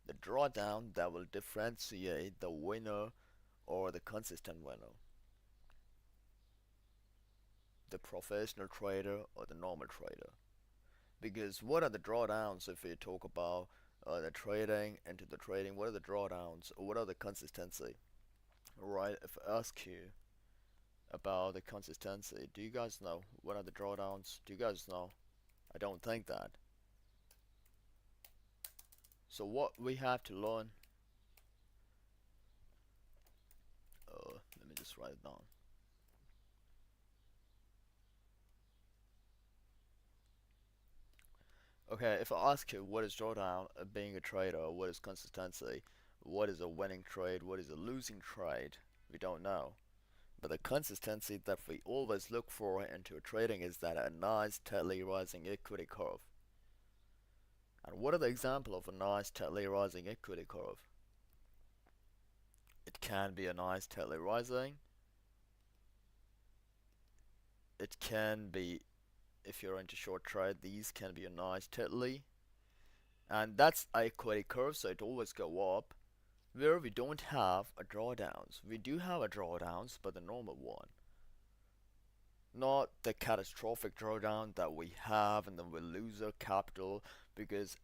The drawdown that will differentiate the winner or the consistent winner, the professional trader or the normal trader. Because what are the drawdowns if we talk about the trading into the trading? What are the drawdowns or what are the consistency? Right, if I ask you about the consistency, do you guys know what are the drawdowns? Do you guys know? I don't think that. So what we have to learn, let me just write it down. Okay, if I ask you what is drawdown, being a trader, what is consistency, what is a winning trade, what is a losing trade, we don't know. But the consistency that we always look for into trading is that a nice steadily rising equity curve. And what are the example of a nice steadily rising equity curve? It can be a nice steadily rising. It can be, if you're into short trade, these can be a nice steadily. And that's a equity curve, so it always go up. Where we don't have a drawdowns. We do have a drawdowns, but the normal one. Not the catastrophic drawdown that we have and then we lose our capital because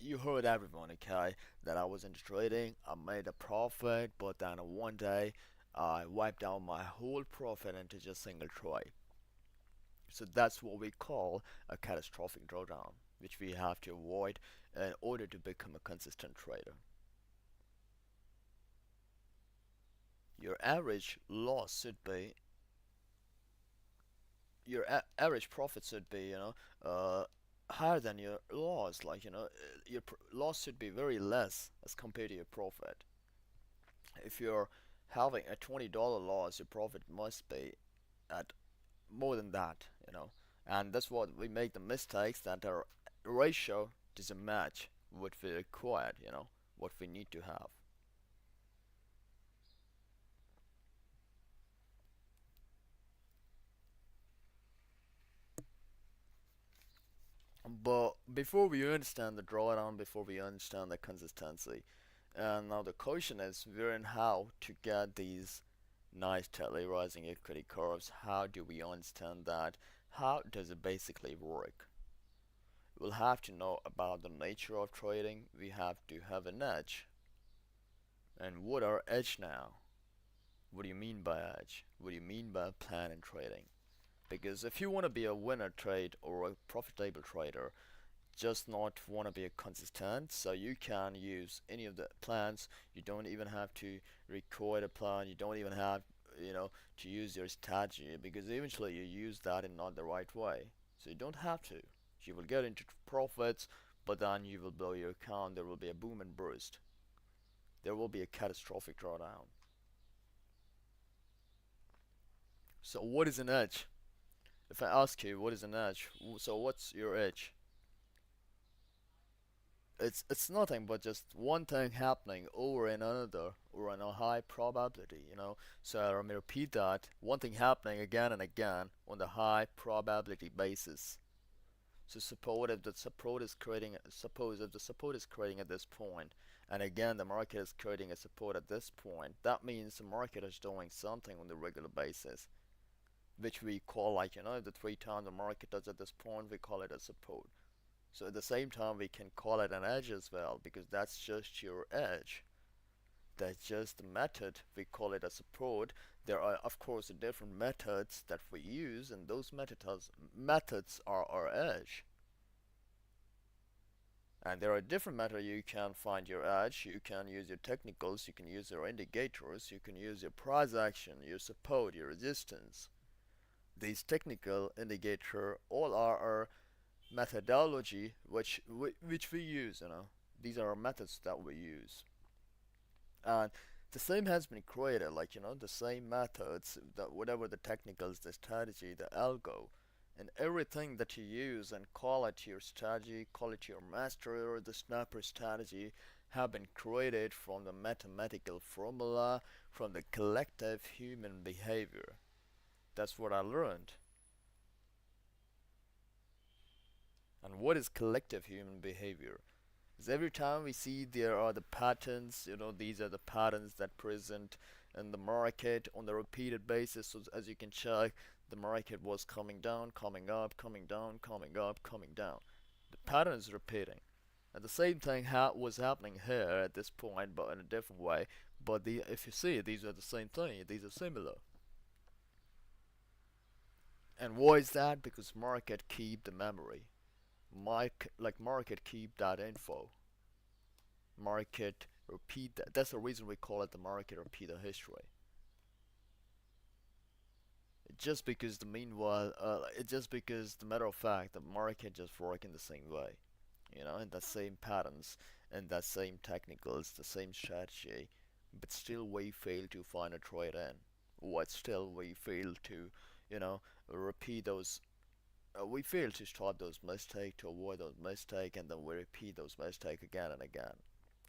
you heard everyone, okay, that I was into trading, I made a profit, but then one day I wiped out my whole profit into just single trade. So that's what we call a catastrophic drawdown, which we have to avoid in order to become a consistent trader. Your average loss should be your average profit should be higher than your loss, like your loss should be very less as compared to your profit. If you're having a $20 loss, your profit must be at more than that. And that's what we make the mistakes, that our ratio doesn't match what we required, what we need to have. But before we understand the drawdown, before we understand the consistency, and now the question is where and how to get these nice steadily rising equity curves. How do we understand that? How does it basically work? We'll have to know about the nature of trading. We have to have an edge. And what are edge now? What do you mean by edge? What do you mean by plan in trading? Because if you want to be a winner trade or a profitable trader, just not want to be a consistent, so you can use any of the plans. You don't even have to record a plan. You don't even have, to use your strategy, because eventually you use that in not the right way. So you don't have to. You will get into profits, but then you will blow your account. There will be a boom and burst. There will be a catastrophic drawdown. So what is an edge? If I ask you what is an edge, so what's your edge? It's nothing but just one thing happening over and another or on a high probability, So let me repeat that. One thing happening again and again on the high probability basis. So suppose if the support is creating at this point, and again the market is creating a support at this point, that means the market is doing something on the regular basis, which we call, like, the 3 times the market does at this point, we call it a support. So at the same time we can call it an edge as well, because that's just your edge. That's just the method. We call it a support. There are of course different methods that we use, and those methods are our edge. And there are different methods you can find your edge. You can use your technicals, you can use your indicators, you can use your price action, your support, your resistance. These technical indicator all are our methodology which we use. These are our methods that we use, and the same has been created, like, the same methods, that whatever the technicals, the strategy, the algo, and everything that you use and call it your strategy, call it your master or the snapper strategy, have been created from the mathematical formula, from the collective human behavior. That's what I learned. And what is collective human behavior? Because every time we see there are the patterns, these are the patterns that present in the market on the repeated basis. So as you can check, the market was coming down, coming up, coming down, coming up, coming down. The pattern is repeating. And the same thing was happening here at this point, but in a different way. But if you see, these are the same thing. These are similar. And why is that? Because market keep the memory. Market keep that info. Market repeat that. That's the reason we call it the market repeat the history. Just because the meanwhile, it's just because the matter of fact the market just work in the same way, in the same patterns, and that same technicals, the same strategy, but still we fail to find a trade in. What still we fail to, repeat those. We fail to stop those mistakes, to avoid those mistakes, and then we repeat those mistakes again and again,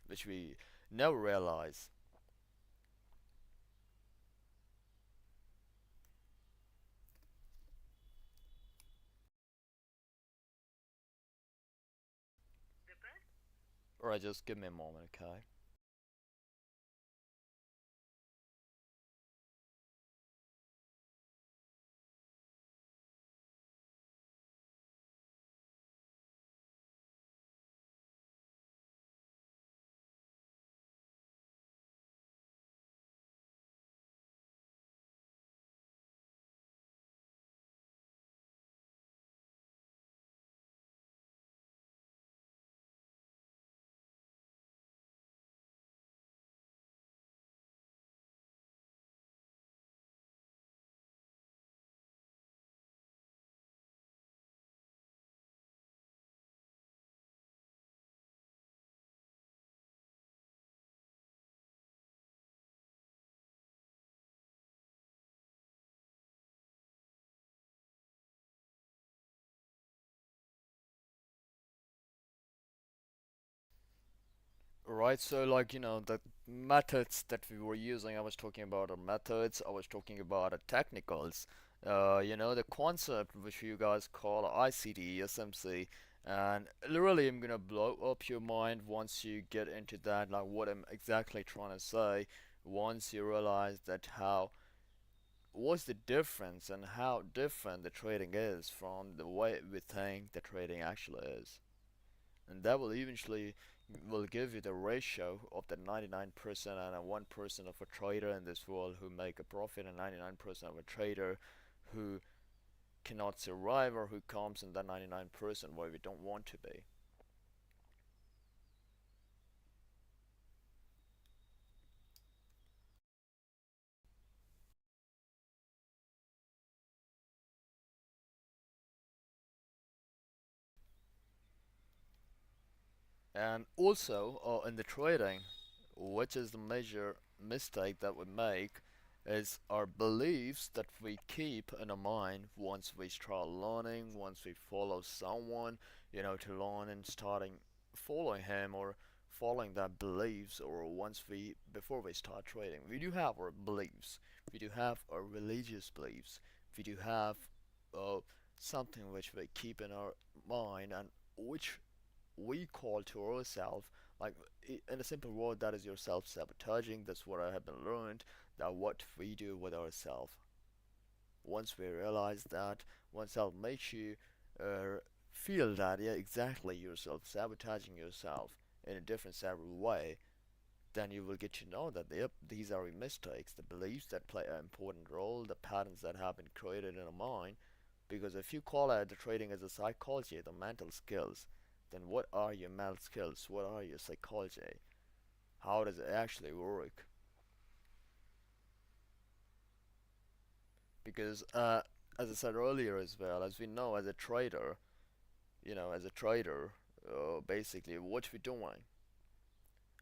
which we never realize. Alright, just give me a moment, okay? Right, so like, the methods that we were using, I was talking about our methods, I was talking about our technicals, the concept which you guys call ICD, SMC, and literally I'm gonna blow up your mind once you get into that, like what I'm exactly trying to say, once you realize that how what's the difference and how different the trading is from the way we think the trading actually is. And that will eventually will give you the ratio of the 99% and a 1% of a trader in this world who make a profit, and 99% of a trader who cannot survive, or who comes in that 99% where we don't want to be. And also, in the trading, which is the major mistake that we make, is our beliefs that we keep in our mind once we start learning, once we follow someone, to learn and starting following him or following that beliefs, or once we before we start trading. We do have our beliefs, we do have our religious beliefs, we do have uh, something which we keep in our mind, and which we call to ourselves, like, in a simple word, that is your self-sabotaging. That's what I have been learned, that what we do with ourselves. Once we realize that, once that makes you feel that, yeah, exactly, you're self-sabotaging yourself in a different separate way, then you will get to know that, yep, these are mistakes, the beliefs that play an important role, the patterns that have been created in a mind. Because if you call it the trading as a psychology, the mental skills, then what are your mental skills? What are your psychology? How does it actually work? Because as I said earlier as well, as we know, as a trader, basically what we're doing,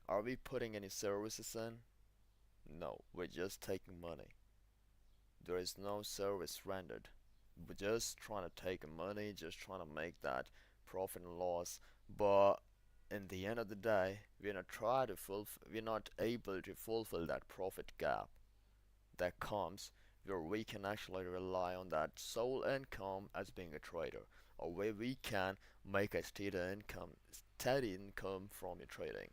are we putting any services in? No, we're just taking money. There is no service rendered. We're just trying to take money, just trying to make that profit and loss. But in the end of the day, we're not able to fulfill that profit gap that comes, where we can actually rely on that sole income as being a trader, or where we can make a steady income from your trading.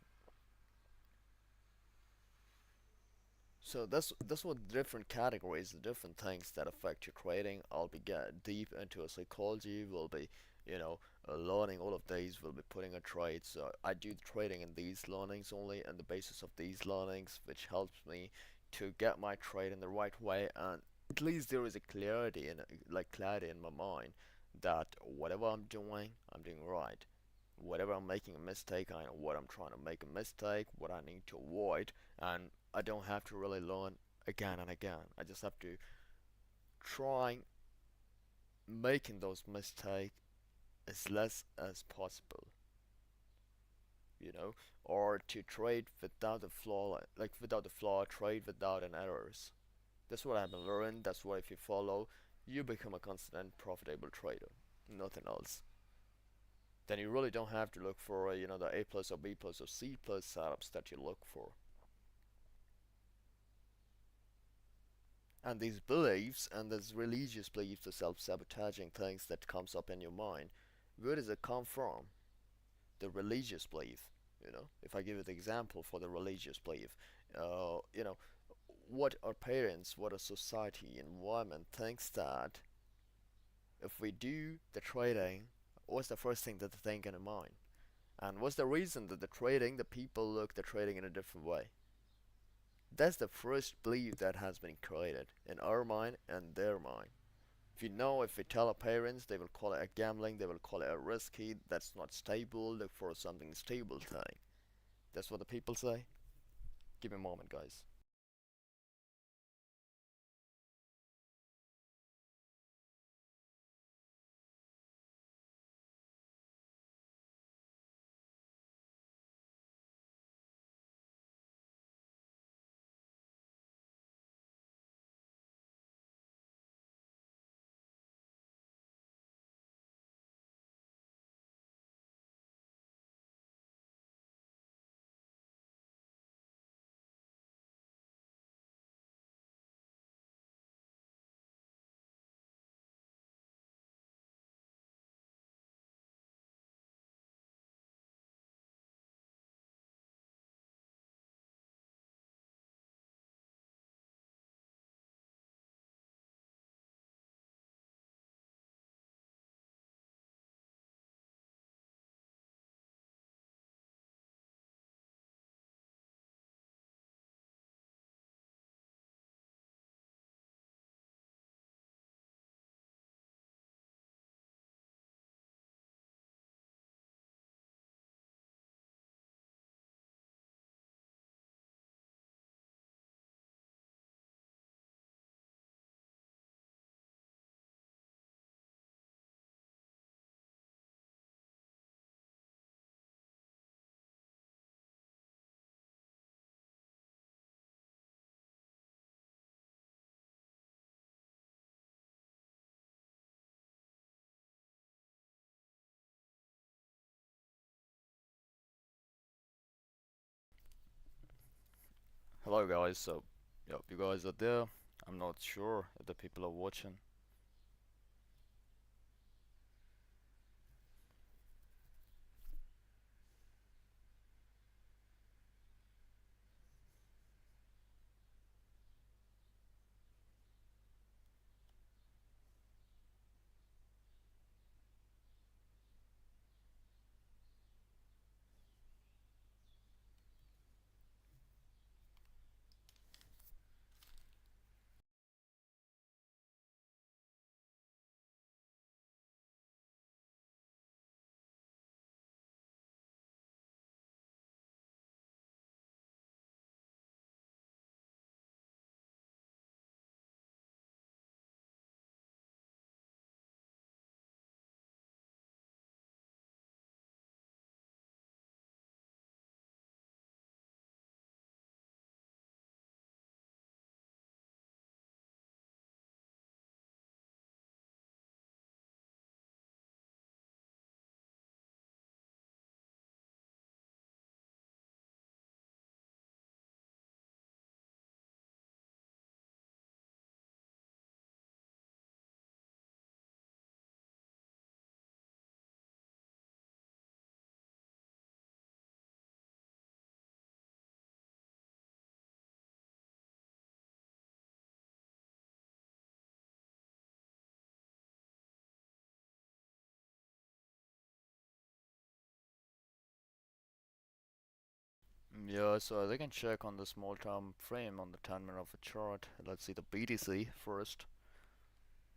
So that's what different categories, the different things that affect your trading. I'll be get deep into a psychology. We'll be, learning all of these. We'll be putting a trade. So I do the trading in these learnings only, and the basis of these learnings, which helps me to get my trade in the right way. And at least there is a clarity in my mind that whatever I'm doing right. Whatever I'm making a mistake, I know what I'm trying to make a mistake, what I need to avoid, and I don't have to really learn again and again. I just have to try making those mistakes as less as possible, or to trade without a flaw, like without a flaw, trade without an errors. That's what I've been learning. That's what if you follow, you become a constant profitable trader. Nothing else. Then you really don't have to look for the A plus or B plus or C plus setups that you look for. And these beliefs and these religious beliefs, the self-sabotaging things that comes up in your mind, where does it come from? The religious belief, if I give you the example for the religious belief, uh, you know what our parents, what our society environment thinks that if we do the trading, what's the first thing that they think in their mind? And what's the reason that the people look the trading in a different way? That's the first belief that has been created in our mind and their mind. If we tell our parents, they will call it a gambling, they will call it a risky, that's not stable, look for something stable thing. That's what the people say. Give me a moment, guys. Hello guys, so yep, you guys are there. I'm not sure if the people are watching. Yeah, so they can check on the small time frame on the 10 minute of a chart. Let's see the BTC first.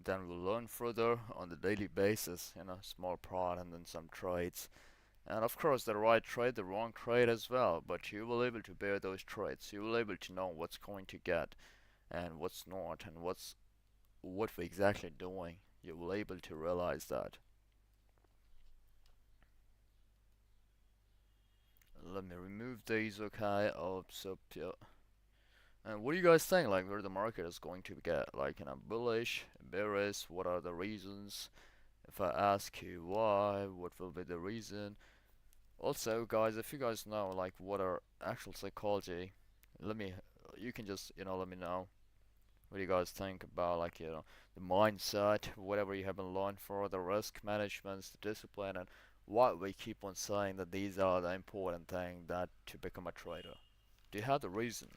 Then we'll learn further on the daily basis, small part and then some trades. And of course the right trade, the wrong trade as well, but you will able to bear those trades. You will able to know what's going to get and what's not and what we're exactly doing. You will able to realize that. Let me remove these, okay? Oh, so yeah. And what do you guys think? Like, where the market is going to get? Like, bullish, bearish? What are the reasons? If I ask you why, what will be the reason? Also, guys, if you guys know, like, what are actual psychology, let me, you can just, let me know. What do you guys think about, like, the mindset, whatever you have been learned for, the risk management, the discipline, and what we keep on saying that these are the important thing that to become a trader. Do you have the reason?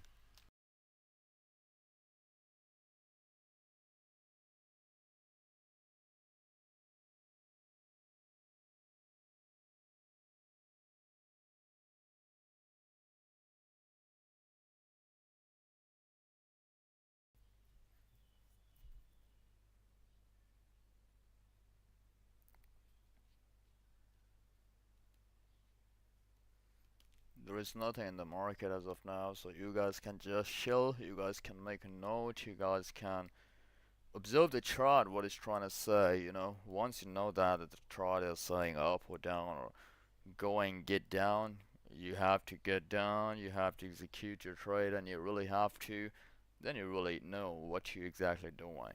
There is nothing in the market as of now, so you guys can just chill, you guys can make a note, you guys can observe the chart, what it's trying to say. Once you know that the chart is saying up or down or going get down, you have to get down, you have to execute your trade, and you really have to, then you really know what you're exactly doing.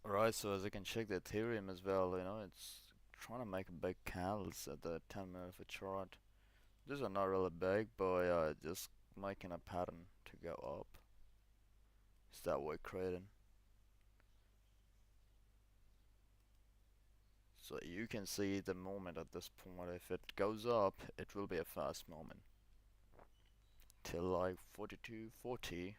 Alright, so as you can check the Ethereum as well, it's trying to make big candles at the 10 minute of a chart. These are not really big, but just making a pattern to go up. Is that what we're creating? So you can see the moment at this point. If it goes up, it will be a fast moment. till like 42.40.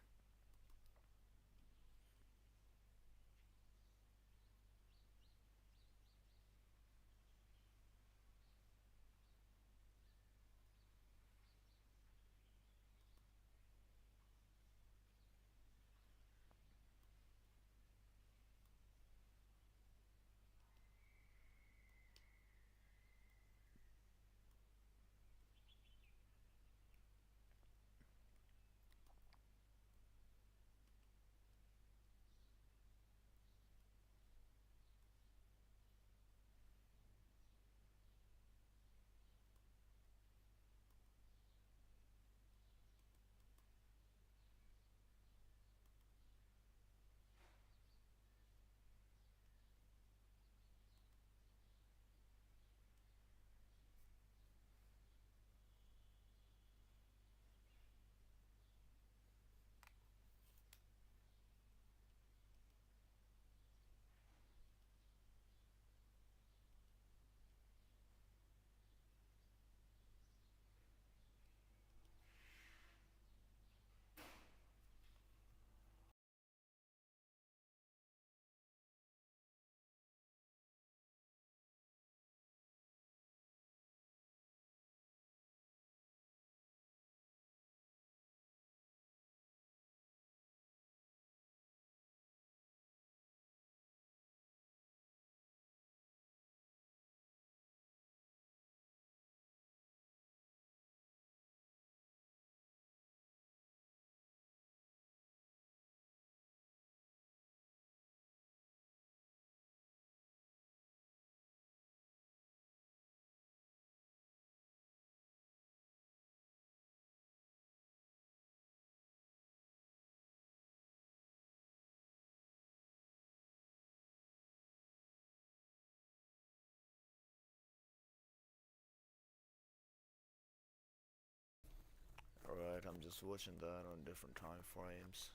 Alright, I'm just watching that on different time frames.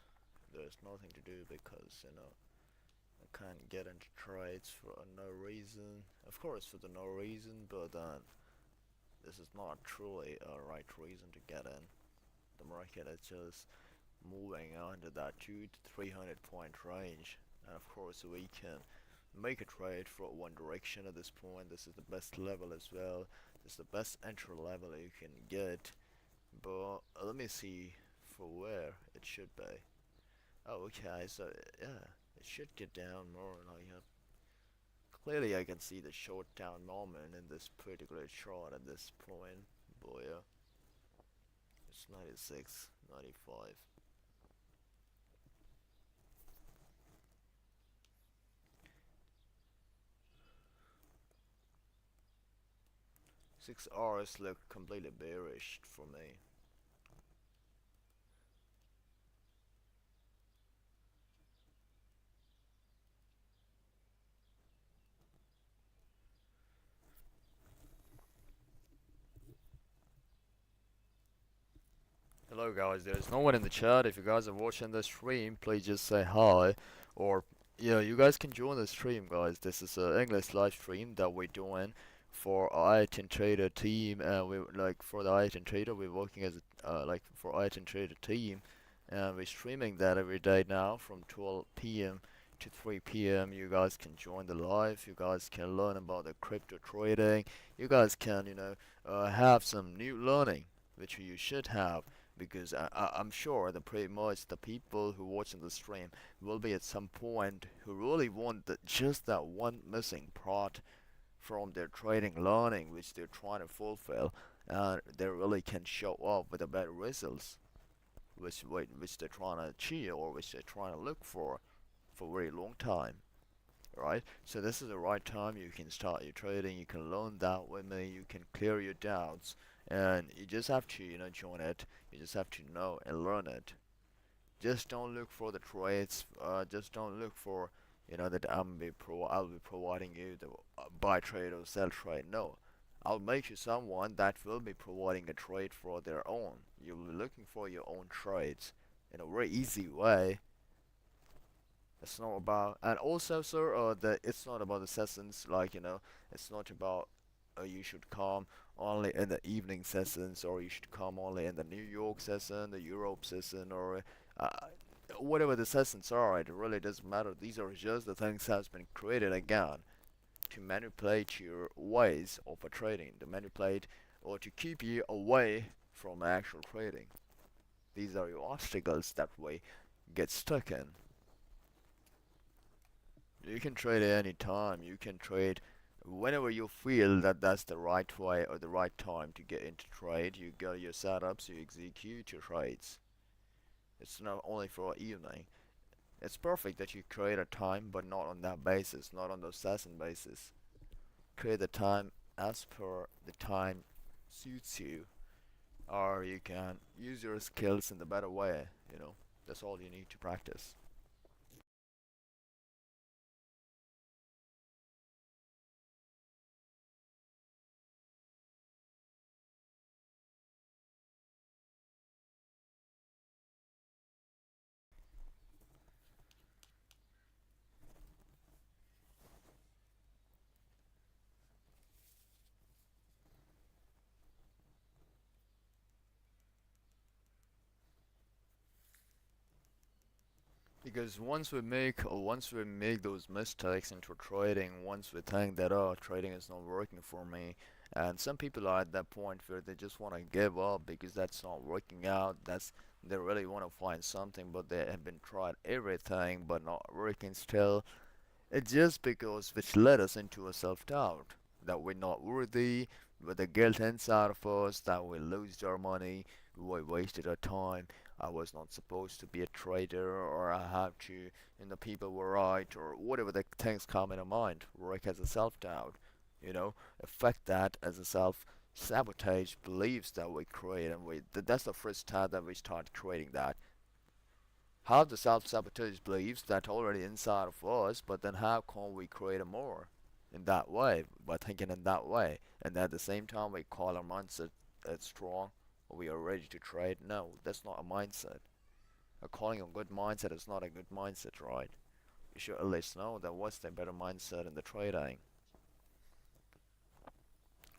There's nothing to do because, I can't get into trades for no reason. Of course, for the no reason, but this is not truly a right reason to get in. The market is just moving under that 2 to 300 point range, and of course, we can make a trade for one direction at this point. This is the best level as well. This is the best entry level you can get. But let me see for where it should be. Oh, okay, so yeah, it should get down more like clearly I can see the short down moment in this particular chart at this point. But yeah, it's 96, 95. 6 hours look completely bearish for me. Hello guys, there's no one in the chat. If you guys are watching the stream, please just say hi. Or, yeah, you guys can join the stream, guys. This is an English live stream that we're doing for our ITN Trader team. And we like for the ITN Trader, we're working as a, like for ITN Trader team. And we're streaming that every day now from 12 p.m. to 3 p.m. You guys can join the live. You guys can learn about the crypto trading. You guys can, have some new learning, which you should have because I'm sure that pretty much the people who watching the stream will be at some point who really want just that one missing part from their trading learning which they're trying to fulfill, and they really can show up with the better results which they're trying to achieve or which they're trying to look for a very long time. Right, so this is the right time you can start your trading. You can learn that with me. You can clear your doubts, and you just have to, join it. You just have to know and learn it. Just don't look for the trades. Just don't look for, that I'll be providing you the buy trade or sell trade. No, I'll make you someone that will be providing a trade for their own. You'll be looking for your own trades in a very easy way. It's not about, and also, sir, it's not about the sessions. Like, it's not about you should come only in the evening sessions, or you should come only in the New York session, the Europe session, or uh, whatever the sessions are. It really doesn't matter. These are just the things that's been created again to manipulate your ways of trading, to manipulate or to keep you away from actual trading. These are your obstacles that we get stuck in. You can trade at any time. You can trade whenever you feel that that's the right way or the right time to get into trade. You go your setups, you execute your trades. It's not only for evening. It's perfect that you create a time, but not on that basis, not on the session basis. Create the time as per the time suits you, or you can use your skills in the better way. That's all you need to practice. Because once we make those mistakes into trading, once we think that, oh, trading is not working for me, and some people are at that point where they just want to give up because that's not working out. They really want to find something, but they have been tried everything but not working still. It's just because which led us into a self-doubt that we're not worthy, with the guilt inside of us that we lose our money, we wasted our time. I was not supposed to be a trader, or I have to, people were right, or whatever the things come in our mind. Work as a self-doubt, affect that as a self-sabotage beliefs that we create, and that's the first time that we start creating that. Have the self-sabotage beliefs that already inside of us, but then how can we create a more in that way, by thinking in that way, and at the same time we call our mindset strong, we are ready to trade? No, that's not a mindset. Calling a good mindset is not a good mindset, right? You should at least know that what's the better mindset in the trading.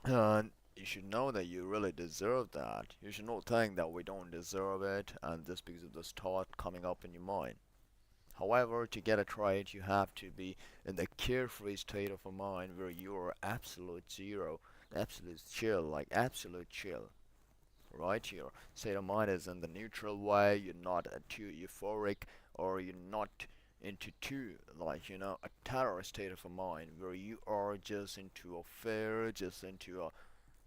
And you should know that you really deserve that. You should not think that we don't deserve it, and just because of this thought coming up in your mind. However, to get a trade, you have to be in the carefree state of a mind where you are absolute zero, absolute chill, like absolute chill, right? Your state of mind is in the neutral way. You're not too euphoric, or you're not into too, like, a terror state of a mind where you are just into a fear, just into a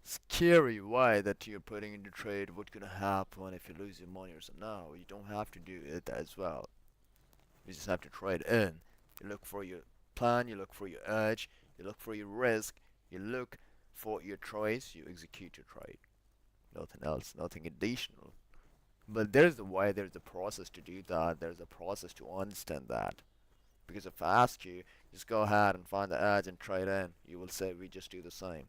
scary way that you're putting into trade. What's gonna happen if you lose your money or something? No, you don't have to do it as well. You just have to trade in. You look for your plan, you look for your edge, you look for your risk, you look for your choice, you execute your trade. Nothing else, nothing additional. But there's a process to do that, there's a process to understand that. Because if I ask you, just go ahead and find the edge and trade in, you will say we just do the same.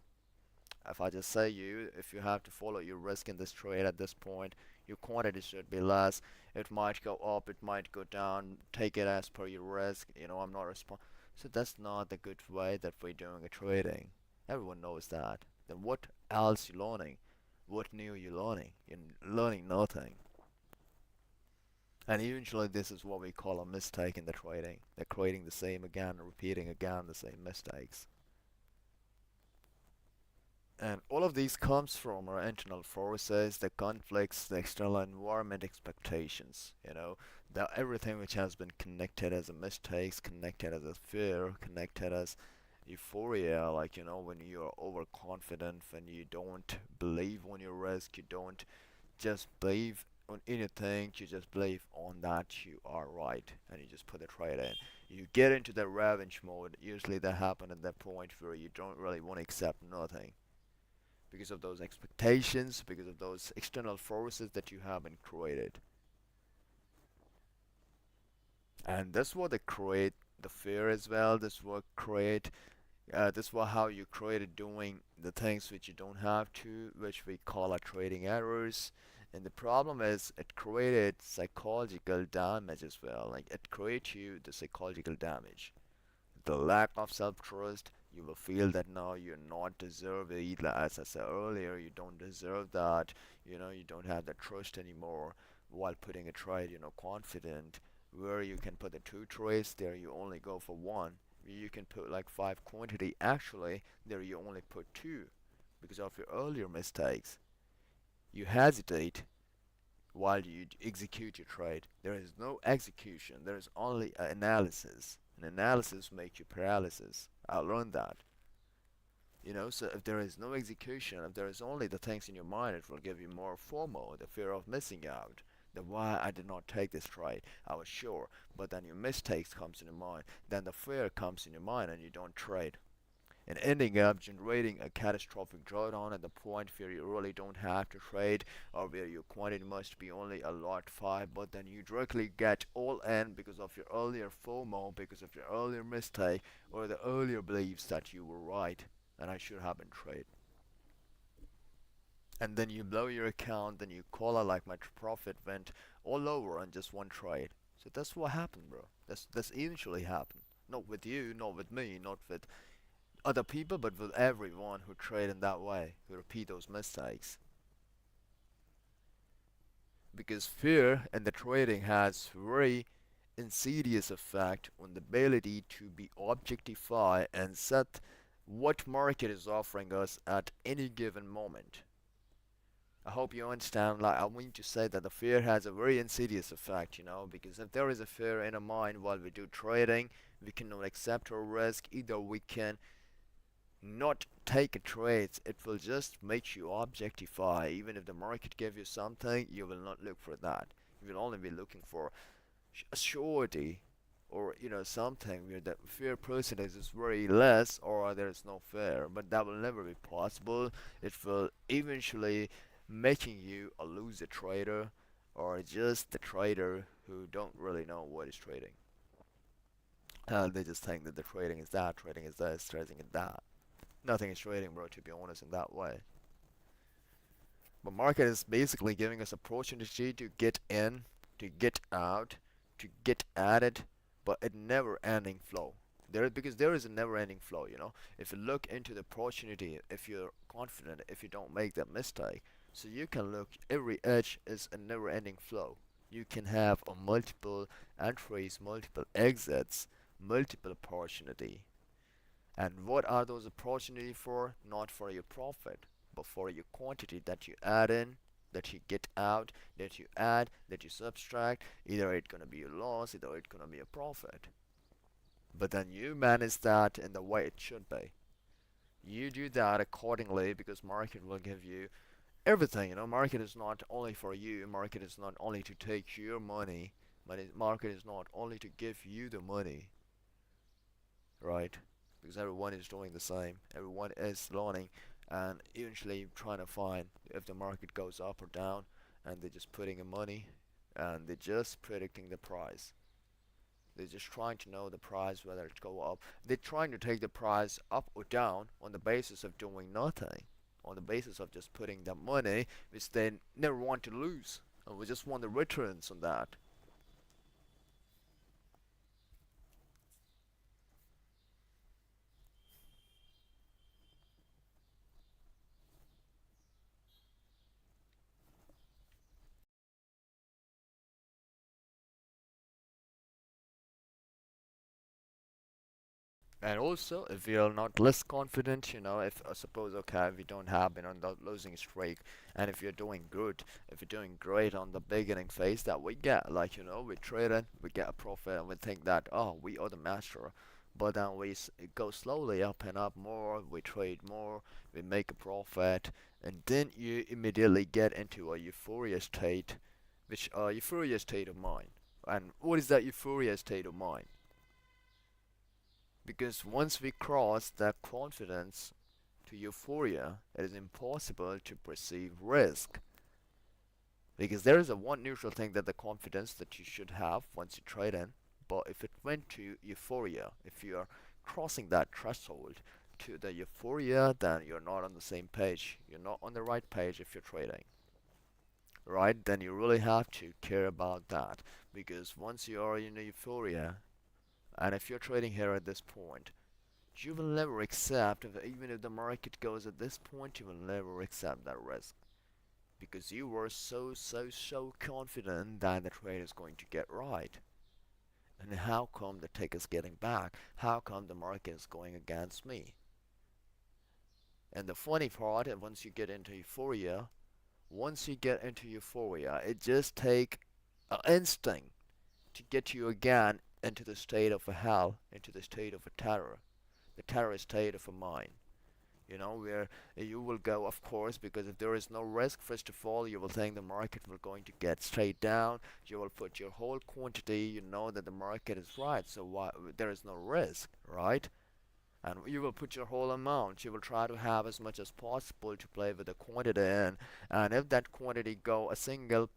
If I just say if you have to follow your risk in this trade at this point, your quantity should be less. It might go up, it might go down. Take it as per your risk. I'm not responsible. So that's not the good way that we're doing a trading. Everyone knows that. Then what else you learning? What new you learning? You're learning nothing. And eventually this is what we call a mistake in the trading. They're creating the same again, repeating again the same mistakes. And all of these comes from our internal forces, the conflicts, the external environment expectations, that everything which has been connected as a mistakes, connected as a fear, connected as euphoria, like, when you're overconfident, when you don't believe on your risk, you don't just believe on anything, you just believe on that you are right, and you just put the trade in. You get into the revenge mode. Usually that happen at that point where you don't really want to accept nothing because of those expectations, because of those external forces that you haven't created. And that's what they create the fear as well. This what how you created doing the things which you don't have to, which we call a trading errors. And the problem is it created psychological damage as well. Like it creates you the psychological damage, the lack of self-trust, You will feel that now you're not deserving, as I said earlier, you don't deserve that, you don't have that trust anymore while putting a trade, confident, where you can put the two trades, there you only go for one. You can put like five quantity, actually, there you only put two because of your earlier mistakes. You hesitate while you execute your trade. There is no execution, there is only analysis. And analysis makes you paralysis. I learned that. So if there is no execution, if there is only the things in your mind, it will give you more FOMO, the fear of missing out. The why I did not take this trade, I was sure, but then your mistakes comes in your mind, then the fear comes in your mind and you don't trade. And ending up generating a catastrophic drawdown at the point where you really don't have to trade, or where your quantity must be only a lot 5, but then you directly get all in because of your earlier FOMO, because of your earlier mistake, or the earlier beliefs that you were right and I should have been trade. And then you blow your account, then you call it like my profit went all over on just one trade. So that's what happened, bro. That's eventually happened. Not with you, not with me, not with other people, but with everyone who trade in that way, who repeat those mistakes. Because fear in the trading has very insidious effect on the ability to be objectify and set what market is offering us at any given moment. I hope you understand. Like, I want to say that the fear has a very insidious effect, because if there is a fear in our mind while we do trading, we cannot accept our risk. Either we can not take a trade, it will just make you objectify. Even if the market gives you something, you will not look for that. You will only be looking for a surety, or something where the fear percentage is very less, or there is no fear. But that will never be possible. It will eventually making you a loser trader, or just the trader who don't really know what is trading. They just think that the trading is that, trading is this, trading is that. Nothing is trading, bro, to be honest, in that way. But market is basically giving us opportunity to get in, to get out, to get at it, but a never-ending flow. Because there is a never-ending flow. If you look into the opportunity, if you're confident, if you don't make that mistake, so you can look, every edge is a never-ending flow. You can have a multiple entries, multiple exits, multiple opportunity. And what are those opportunities for? Not for your profit, but for your quantity that you add in, that you get out, that you add, that you subtract. Either it's gonna be a loss, either it's gonna be a profit. But then you manage that in the way it should be. You do that accordingly, because market will give you everything. Market is not only for you. Market is not only to take your money, but market is not only to give you the money, right? Because everyone is doing the same. Everyone is learning and eventually trying to find if the market goes up or down, and they're just putting in money and they're just predicting the price. They're just trying to know the price, whether it go up. They're trying to take the price up or down on the basis of doing nothing, on the basis of just putting the money, which they never want to lose. And we just want the returns on that. And also, if you're not less confident, if suppose, okay, we don't have been on the losing streak, and if you're doing good, if you're doing great on the beginning phase that we get, like, we trade it, we get a profit, and we think that, oh, we are the master. But then it goes slowly up and up more, we trade more, we make a profit, and then you immediately get into a euphoria state, which euphoria state of mind. And what is that euphoria state of mind? Because once we cross that confidence to euphoria, it is impossible to perceive risk. Because there is a one neutral thing, that the confidence that you should have once you trade in. But if it went to euphoria, if you are crossing that threshold to the euphoria, then you're not on the same page. You're not on the right page if you're trading. Right? Then you really have to care about that. Because once you are in euphoria, and if you're trading here at this point, You will never accept, even if the market goes at this point, you will never accept that risk because you were so confident that the trade is going to get right. And how come the tick is getting back? How come the market is going against me? And the funny part, once you get into euphoria, it just takes an instinct to get you again into the state of a hell, into the state of a terror, the terror state of a mind. Where you will go, of course, because if there is no risk, first of all, you will think the market will going to get straight down. You will put your whole quantity, you know that the market is right, so why, there is no risk, right? And you will put your whole amount. You will try to have as much as possible to play with the quantity and if that quantity go a single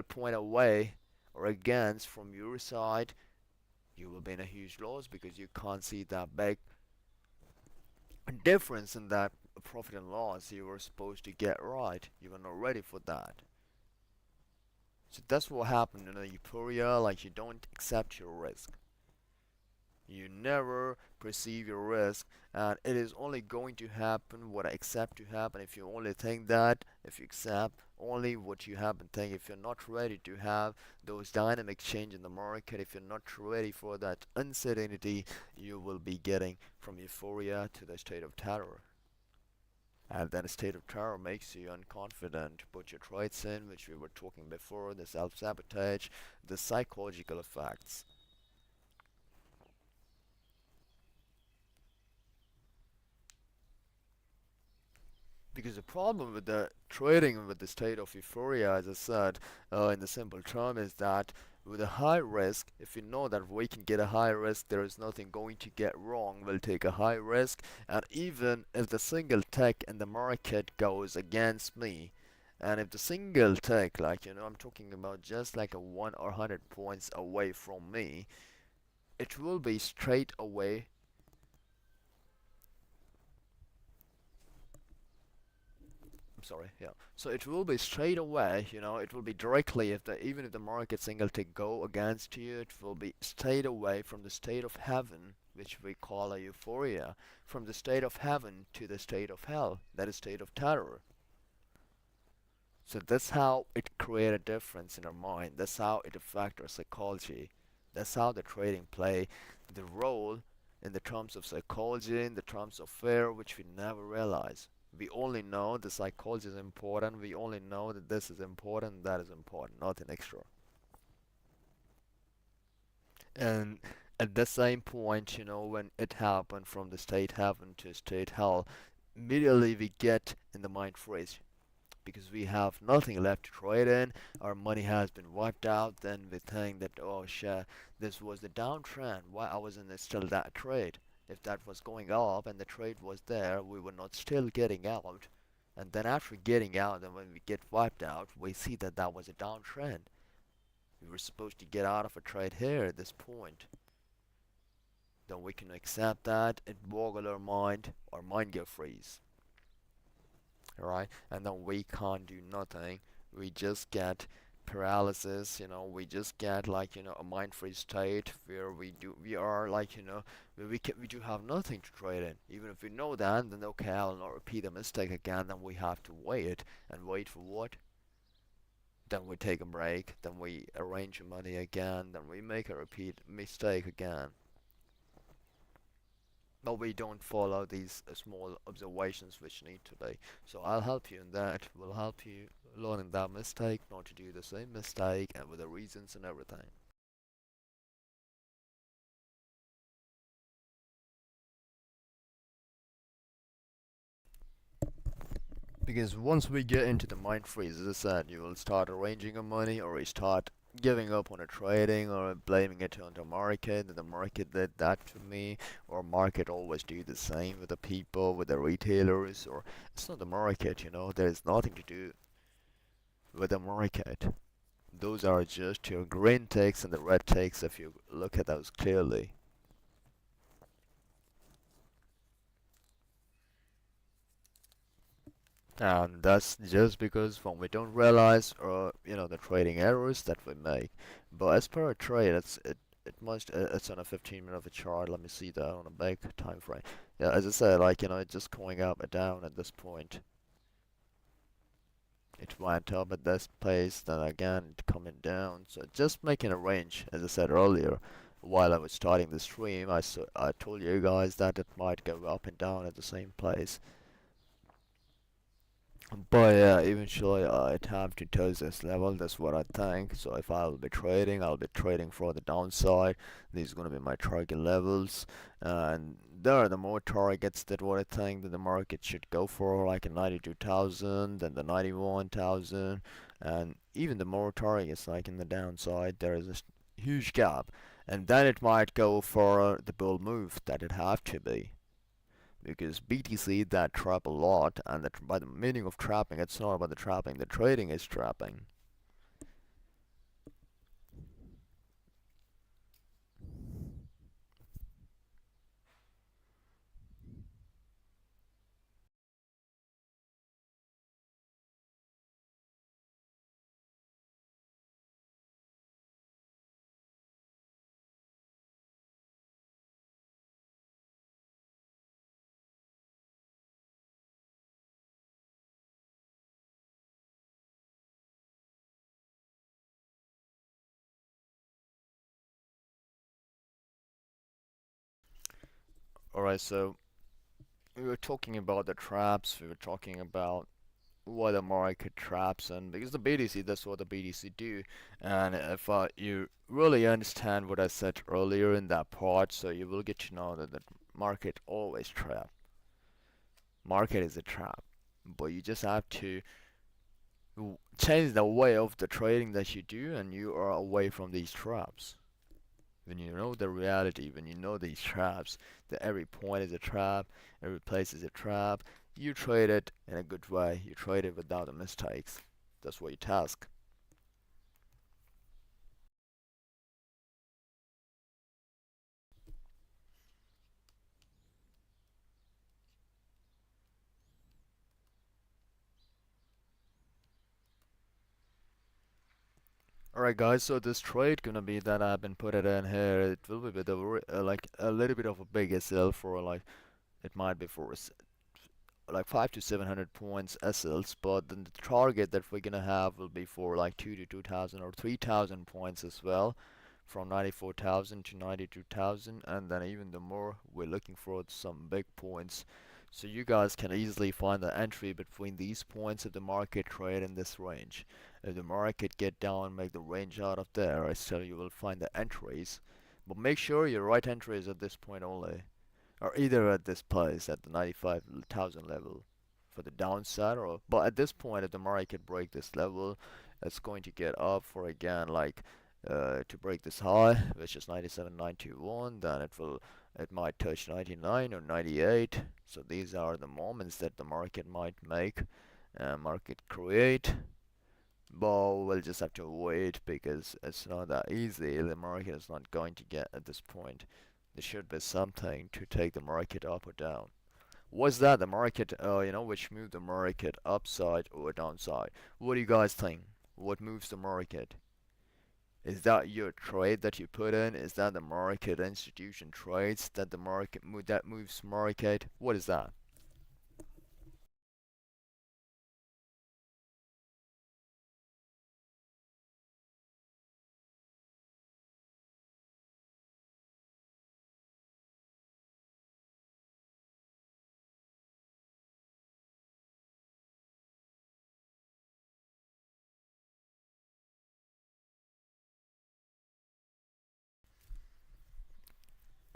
point away or against from your side, you will be in a huge loss because you can't see that big difference in that profit and loss you were supposed to get right. You were not ready for that. So that's what happened in a euphoria, like you don't accept your risk. You never perceive your risk, and it is only going to happen what I accept to happen. If you only think that, if you accept only what you have been thinking, if you're not ready to have those dynamic change in the market, if you're not ready for that uncertainty, you will be getting from euphoria to the state of terror. And then a state of terror makes you unconfident to put your trades in, which we were talking before, the self-sabotage, the psychological effects. Because the problem with the trading with the state of euphoria, as I said, in the simple term, is that with a high risk, if you know that we can get a high risk, there is nothing going to get wrong, we'll take a high risk, and even if the single tick in the market goes against me, and if the single tick, like, I'm talking about just like a 1 or 100 points away from me, it will be straight away. I'm sorry, yeah. So it will be straight away, it will be directly if the even if the market single tick go against you, it will be straight away from the state of heaven, which we call a euphoria, from the state of heaven to the state of hell, that is state of terror. So that's how it create a difference in our mind. That's how it affect our psychology. That's how the trading play the role in the terms of psychology, in the terms of fear, which we never realize. We only know the psychology is important. We only know that this is important, that is important, nothing extra. And at the same point, when it happened from the state heaven to state hell, immediately we get in the mind freeze because we have nothing left to trade in. Our money has been wiped out. Then we think that, oh shit, this was the downtrend. Why I wasn't still that trade? If that was going up and the trade was there, we were not still getting out. And then after getting out, and when we get wiped out, we see that that was a downtrend. We were supposed to get out of a trade here at this point. Then we can accept that. It boggle our mind get freeze. Alright, and then we can't do nothing. We just get paralysis, we just get like, a mind freeze state where we are like, we do have nothing to trade in. Even if we know that, then okay, I'll not repeat the mistake again, then we have to wait. And wait for what? Then we take a break, then we arrange your money again, then we make a repeat mistake again. But we don't follow these small observations which need to be. So I'll help you in that. We'll help you learn in that mistake, not to do the same mistake, and with the reasons and everything. Because once we get into the mind freeze, as I said, you will start arranging your money, or you start giving up on a trading, or blaming it on the market, that the market did that to me, or market always do the same with the people, with the retailers, or it's not the market, there's nothing to do with the market. Those are just your green ticks and the red ticks if you look at those clearly. And that's just because when we don't realize, or the trading errors that we make. But as per a trade, it's on a 15-minute of a chart. Let me see that on a big time frame. Yeah, as I said, like, it's just going up and down at this point. It went up at this place, then again it coming down. So just making a range, as I said earlier, while I was starting the stream, I told you guys that it might go up and down at the same place. But yeah, eventually I'd have to touch this level. That's what I think. So if I'll be trading, I'll be trading for the downside. These are gonna be my target levels, and there are the more targets that what I think that the market should go for, like in 92,000 and the 91,000, and even the more targets like in the downside. There is a huge gap, and then it might go for the bull move that it have to be, because BTC that trap a lot, and by the meaning of trapping, it's not about the trapping, the trading is trapping. Alright, so we were talking about the traps, we were talking about what the market traps, and because the BTC, that's what the BTC do. And if you really understand what I said earlier in that part, so you will get to know that the market always trap. Market is a trap, but you just have to change the way of the trading that you do, and you are away from these traps. When you know the reality, when you know these traps, that every point is a trap, every place is a trap, you trade it in a good way. You trade it without the mistakes. That's what you task. Alright guys, so this trade gonna be that I've been put it in here. It will be with like a little bit of a big SL for like, it might be for like 5 to 700 points SLs, but then the target that we're gonna have will be for like 2 to 2,000 or 3,000 points as well, from 94,000 to 92,000, and then even the more we're looking for some big points. So you guys can easily find the entry between these points if the market trade in this range. If the market get down, make the range out of there, I still you will find the entries. But make sure your right entry is at this point only, or either at this place at the 95,000 level for the downside, or but at this point if the market break this level, it's going to get up for again like to break this high, which is 97,921. Then it might touch 99 or 98. So these are the moments that the market might make, market create, but we'll just have to wait because it's not that easy. The market is not going to get at this point. There should be something to take the market up or down. Was that the market, which moved the market upside or downside? What do you guys think? What moves the market? Is that your trade that you put in? Is that the market institution trades that the market that moves market? What is that?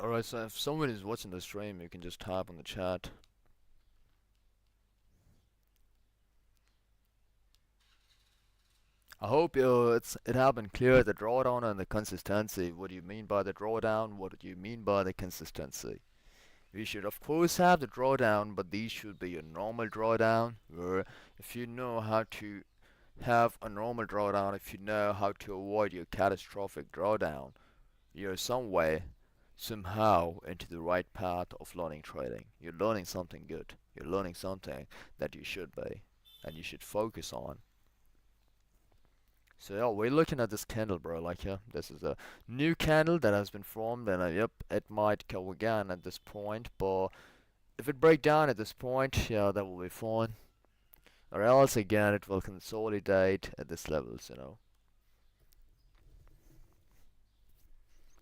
Alright, so if someone is watching the stream, you can just type on the chat. I hope it have been clear the drawdown and the consistency. What do you mean by the drawdown? What do you mean by the consistency? We should of course have the drawdown, but these should be a normal drawdown, where if you know how to have a normal drawdown, if you know how to avoid your catastrophic drawdown, you're some way, somehow into the right path of learning trading. You're learning something good. You're learning something that you should be and you should focus on. So yeah, we're looking at this candle, bro. Like, yeah, this is a new candle that has been formed, and yep, it might go again at this point. But if it break down at this point, yeah, that will be fine. Or else again, it will consolidate at this levels.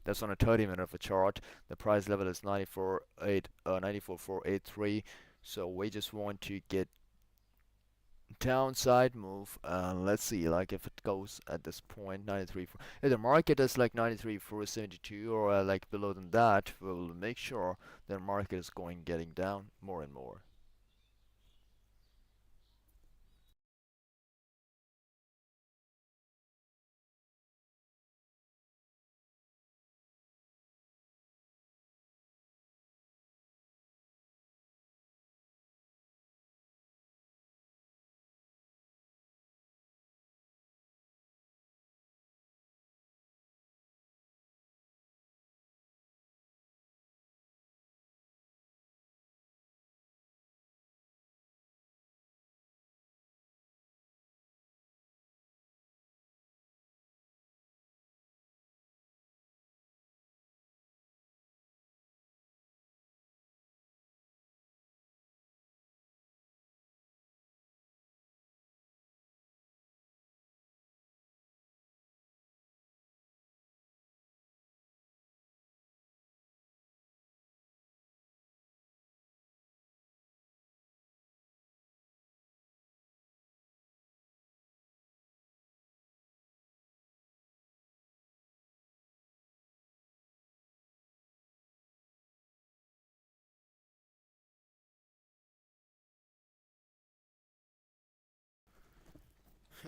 That's on a 30-minute of a chart. The price level is 94,483. So we just want to get downside move, and let's see like if it goes at this point 93 if the market is like 93,472 or like below than that, we'll make sure the market is going getting down more and more.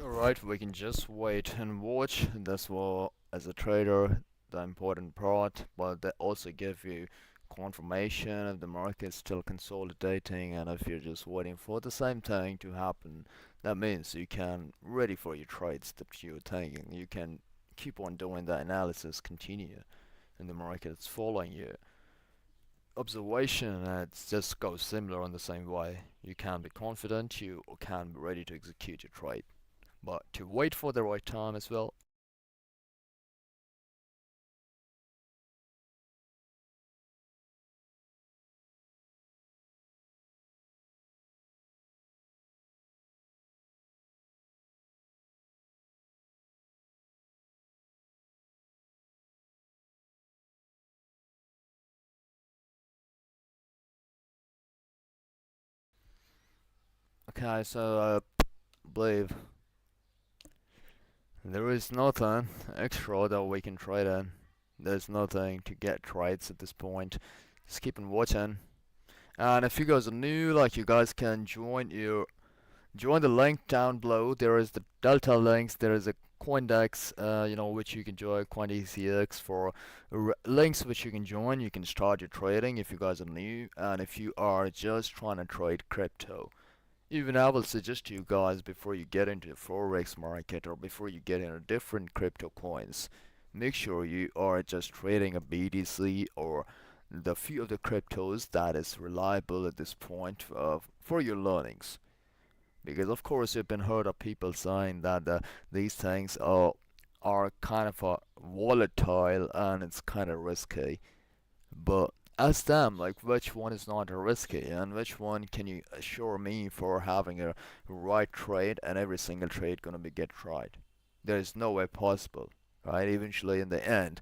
Alright, we can just wait and watch. That's what, as a trader, the important part, but they also give you confirmation if the market is still consolidating, and if you're just waiting for the same thing to happen, that means you can ready for your trades that you're taking. You can keep on doing the analysis, continue, and the market is following you. Observation, it just goes similar on the same way. You can be confident, you can be ready to execute your trade, but to wait for the right time as well. Okay, so I believe there is nothing extra that we can trade in. There's nothing to get trades at this point. Just keep on watching. And if you guys are new, like you guys can join the link down below. There is the Delta links. There is a Coindex, which you can join, CoinDCX for links which you can join. You can start your trading if you guys are new, and if you are just trying to trade crypto. Even I will suggest to you guys before you get into the forex market or before you get into different crypto coins, make sure you are just trading a BTC or the few of the cryptos that is reliable at this point for your learnings. Because of course you've been heard of people saying that these things are kind of volatile and it's kind of risky. But ask them like which one is not risky and which one can you assure me for having a right trade and every single trade gonna be get right. There is no way possible, right? Eventually in the end,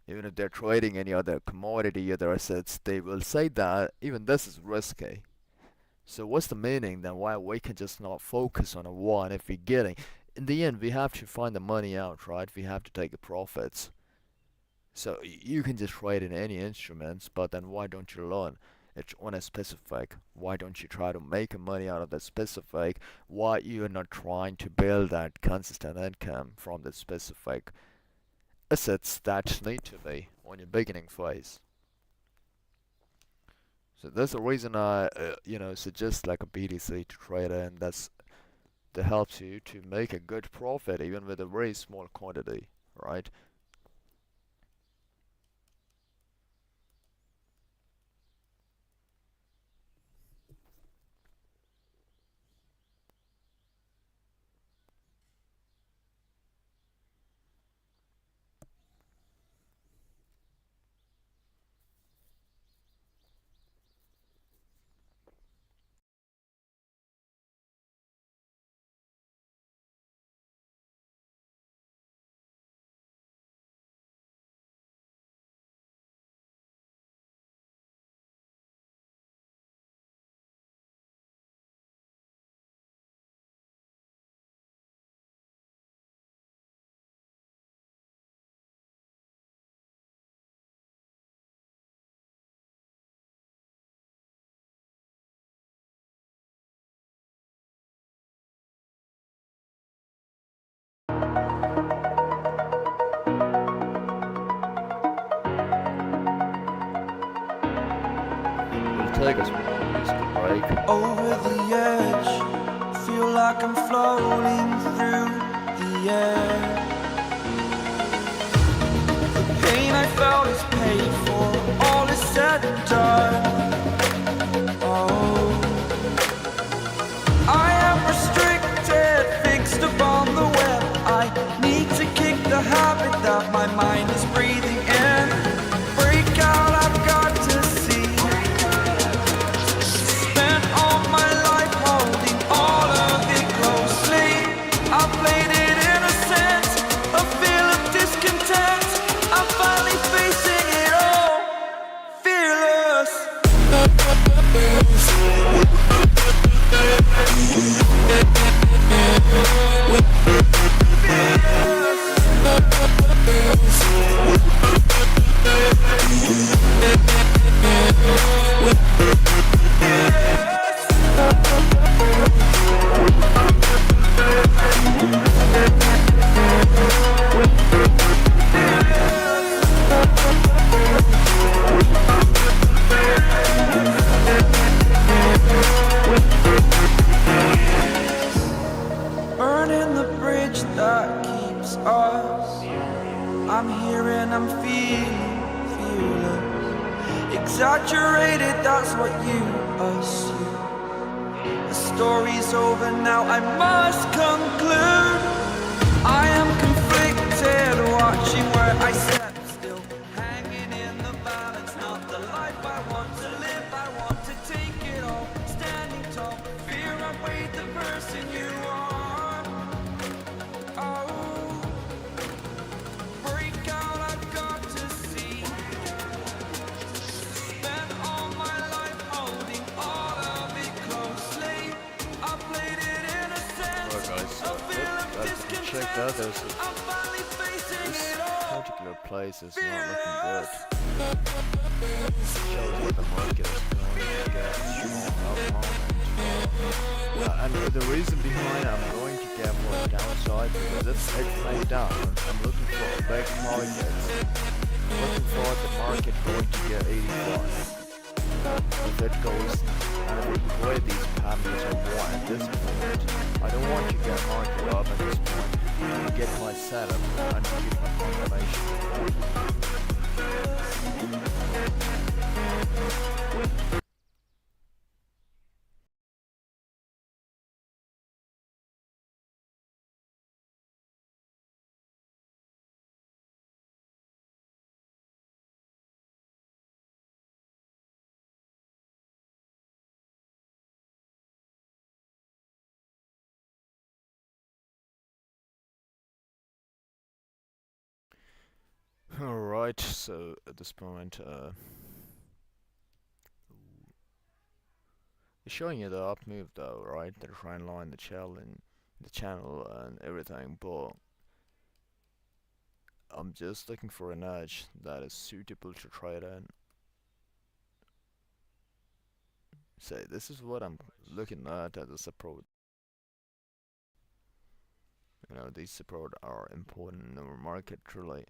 even if they're trading any other commodity, other assets, they will say that even this is risky. So what's the meaning then why we can just not focus on a one if we're getting in the end we have to find the money out, right? We have to take the profits. So you can just trade in any instruments, but then why don't you learn it on a specific? Why don't you try to make money out of that specific? Why you're not trying to build that consistent income from the specific assets that need to be on your beginning phase? So that's the reason I, suggest like a BTC to trade in. That's that helps you to make a good profit even with a very small quantity, right? take a musical break. Over the edge, feel like I'm floating through the air. The pain I felt is paid for, all is said and done. Oh, I am restricted, fixed upon the web. I need to kick the habit that my mind is breathing in. Break out, I've got to see. Spent all my life holding all of it closely. I played it innocent, a feel of discontent. I'm finally facing it all, fearless. Burning the bridge that keeps us. I'm here and I'm feeling fearless. Exaggerated, that's what you assume. The story's over now, I must conclude. I am conflicted, watching where I step still, hanging in the balance. Not the life I want to live, I want to take it all. Standing tall, fear outweighed the person you are. Oh, break out, I've got to see. Spent all my life holding all of it closely. I played it innocent. Alright guys, A feel of if you can check that, discontent. I'm finally facing this it all. particular place is not looking good. Fearless. Shows that the market is going to get strong up moment. And the reason behind I'm going to get more downside because if it plays down, I'm looking for a big market. Looking for the market going to get 85. If it goes and if we create these patterns I want at this point, I don't want to get market up at this point to get my setup and to get my confirmation. Alright, so at this point, it's showing you the up move though, right? The trend line, the channel and everything, but I'm just looking for an edge that is suitable to trade in. So this is what I'm looking at as a support. You know, these support are important in our market really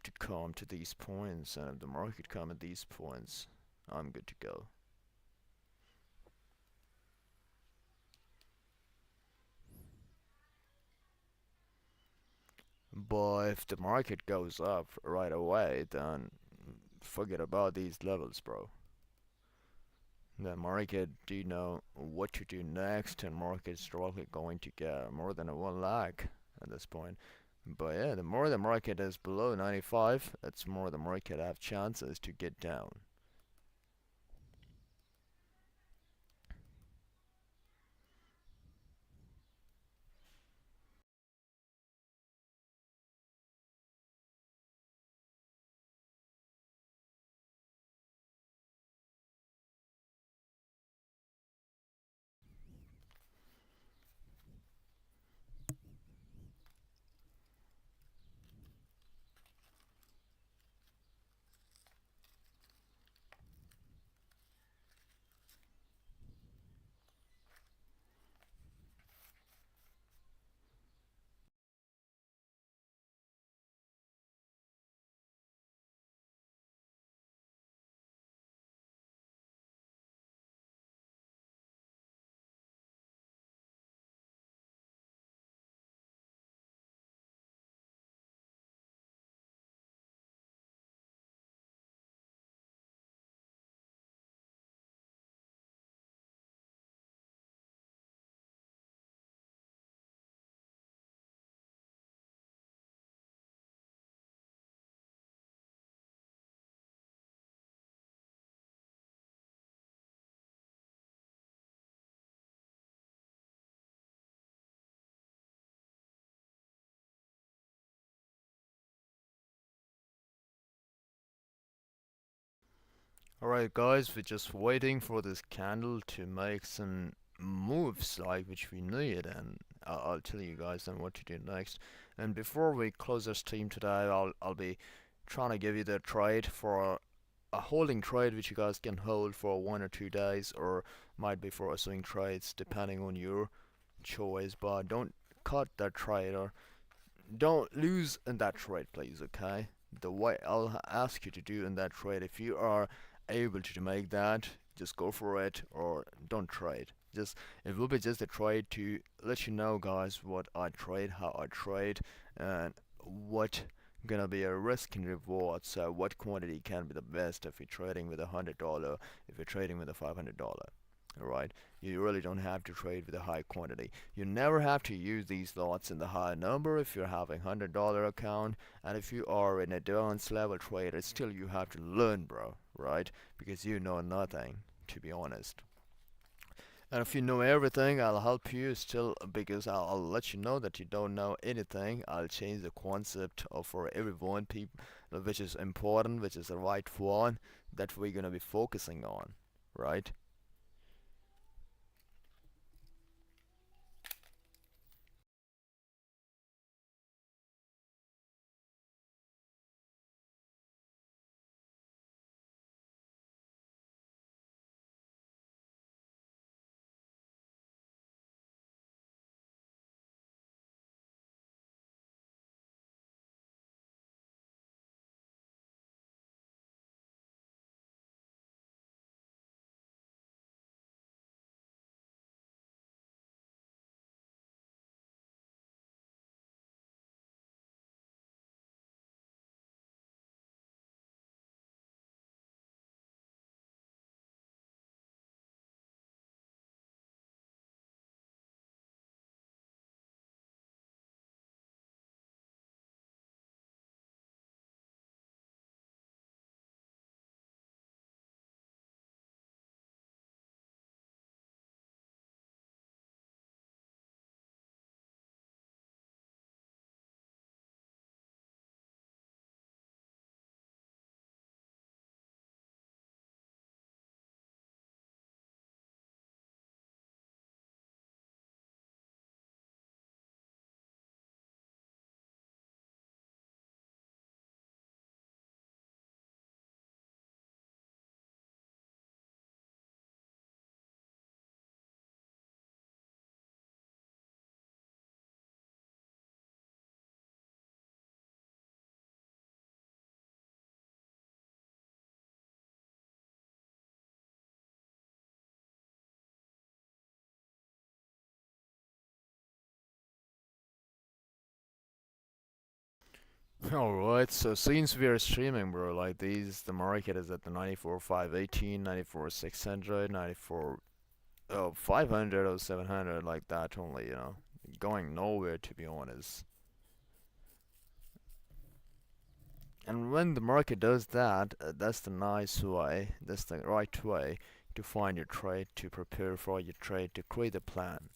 to come to these points, and if the market come at these points, I'm good to go. But if the market goes up right away, then forget about these levels, bro. The market, do you know what to do next? And market's probably going to get more than a 1 lakh at this point. But yeah, the more the market is below 95, it's more the market have chances to get down. Alright guys, we're just waiting for this candle to make some moves like which we need, and I'll tell you guys then what to do next. And before we close our stream today, I'll be trying to give you the trade for a holding trade which you guys can hold for 1 or 2 days, or might be for a swing trades depending on your choice, but don't cut that trade or don't lose in that trade, please. Okay, the way I'll ask you to do in that trade, if you are able to make that, just go for it or don't trade. Just it will be just a trade to let you know, guys, what I trade, how I trade, and what gonna be a risk and reward. So what quantity can be the best if you're trading with $100, if you're trading with a $500. Alright, you really don't have to trade with a high quantity. You never have to use these lots in the high number if you're having $100 account, and if you are an advanced level trader, still you have to learn, bro, right? Because you know nothing, to be honest. And if you know everything, I'll help you still, because I'll let you know that you don't know anything. I'll change the concept of for everyone, people, which is important, which is the right one that we're gonna be focusing on, right? Alright, so since we are streaming, bro, like these, the market is at the 94,518, 94,600, 94, 500 or 700, like that only, going nowhere, to be honest. And when the market does that, that's the nice way, that's the right way to find your trade, to prepare for your trade, to create a plan.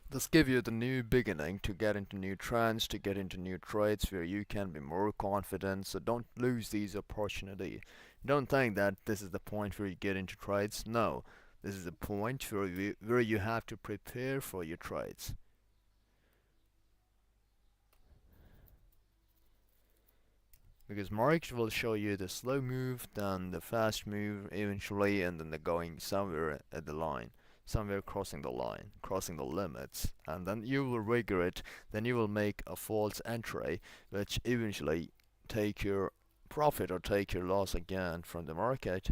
This give you the new beginning to get into new trends, to get into new trades where you can be more confident. So don't lose these opportunity. Don't think that this is the point where you get into trades. No, this is the point where you have to prepare for your trades. Because market will show you the slow move, then the fast move eventually, and then the going somewhere at the line, somewhere crossing the line, crossing the limits, and then you will regret, then you will make a false entry, which eventually take your profit or take your loss again from the market,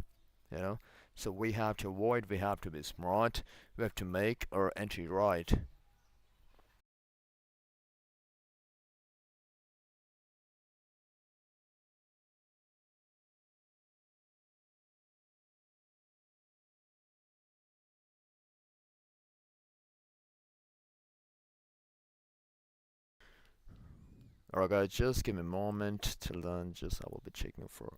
you know. So we have to avoid, we have to be smart, we have to make our entry right. Alright guys, just give me a moment till then, just I will be checking for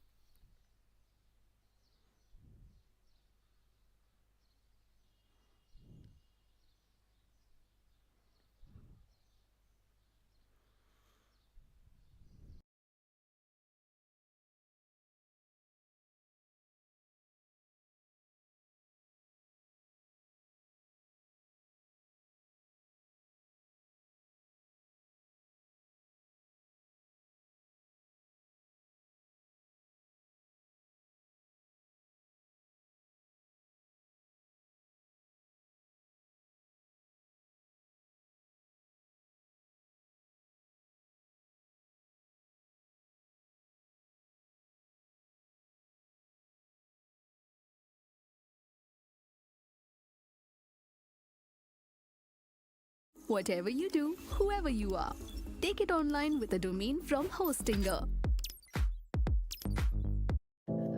Whatever you do, whoever you are, take it online with a domain from Hostinger.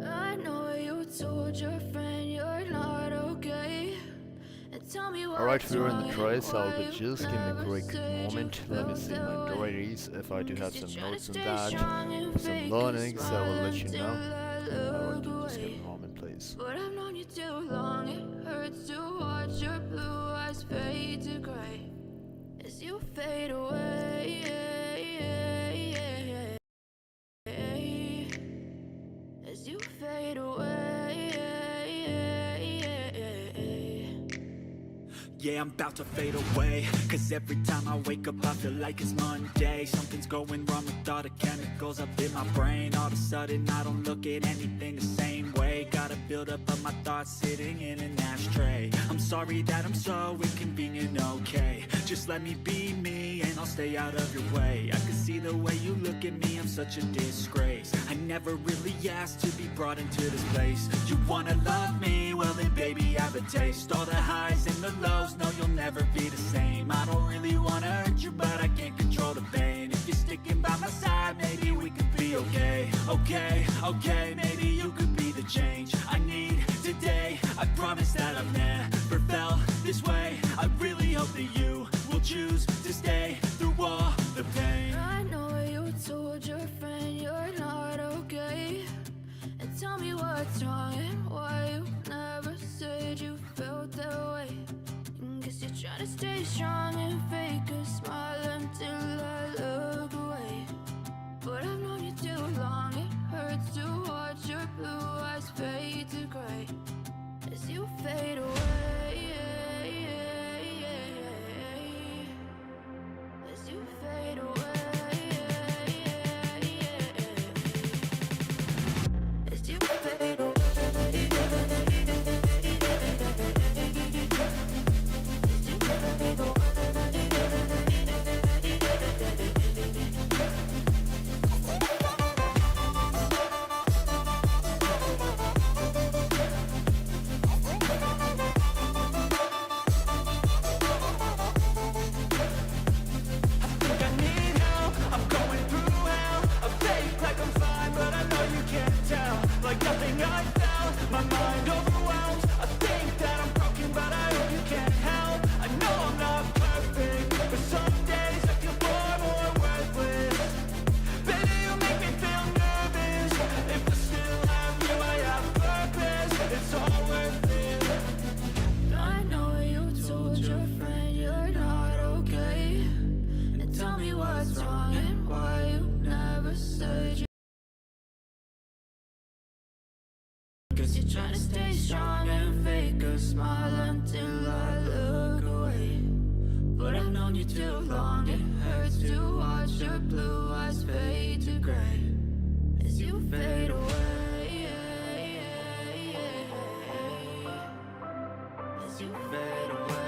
I know you told your friend you're not okay. And tell me Alright, what's we're in the wrong trade, and so why you just give me a never quick said you moment. Let me felt see my that way. diaries if I do have 'Cause you're some trying to notes on stay that, strong and some fake a learnings, I will smile let you until know. I Alright, look just give me away. a moment, please. But I've known you too long, it hurts to watch your blue eyes fade to gray as you fade away. As you fade away. Yeah, I'm about to fade away, cause every time I wake up I feel like it's Monday. Something's going wrong with all the chemicals up in my brain. All of a sudden I don't look at anything the same way. Gotta build up of my thoughts sitting in an ashtray. I'm sorry that I'm so inconvenient, okay. Just let me be me and I'll stay out of your way. I can see the way you look at me, I'm such a disgrace. I never really asked to be brought into this place. You wanna love me? Well then baby I have a taste. All the highs and the lows, no you'll never be the same. I don't really wanna hurt you but I can't control the pain. If you're sticking by my side, maybe we could be okay. Okay, maybe you could be the change I need today. I promise that I've never felt this way. I really hope that you will choose to stay through all the pain. I know you told your friend you're not okay. And tell me what's wrong and why you never said you felt that way. Guess you're trying to stay strong and fake a smile until I look away. But I've known you too long, it hurts to watch your blue eyes fade to gray as you fade away. As you fade away. As you fade away. Like nothing I felt, my mind overwhelms. I think that I'm broken, but I hope you can't help. I know I'm not perfect, but some days I feel far more worthless. Baby, you make me feel nervous. If I still have you, I have purpose. It's all worth it. I know you told your friend you're not okay. And tell me what's wrong and why you never said you. Guess you're trying to stay strong and fake a smile until I look away. But I've known you too long, it hurts to watch your blue eyes fade to gray as you fade away. As you fade away.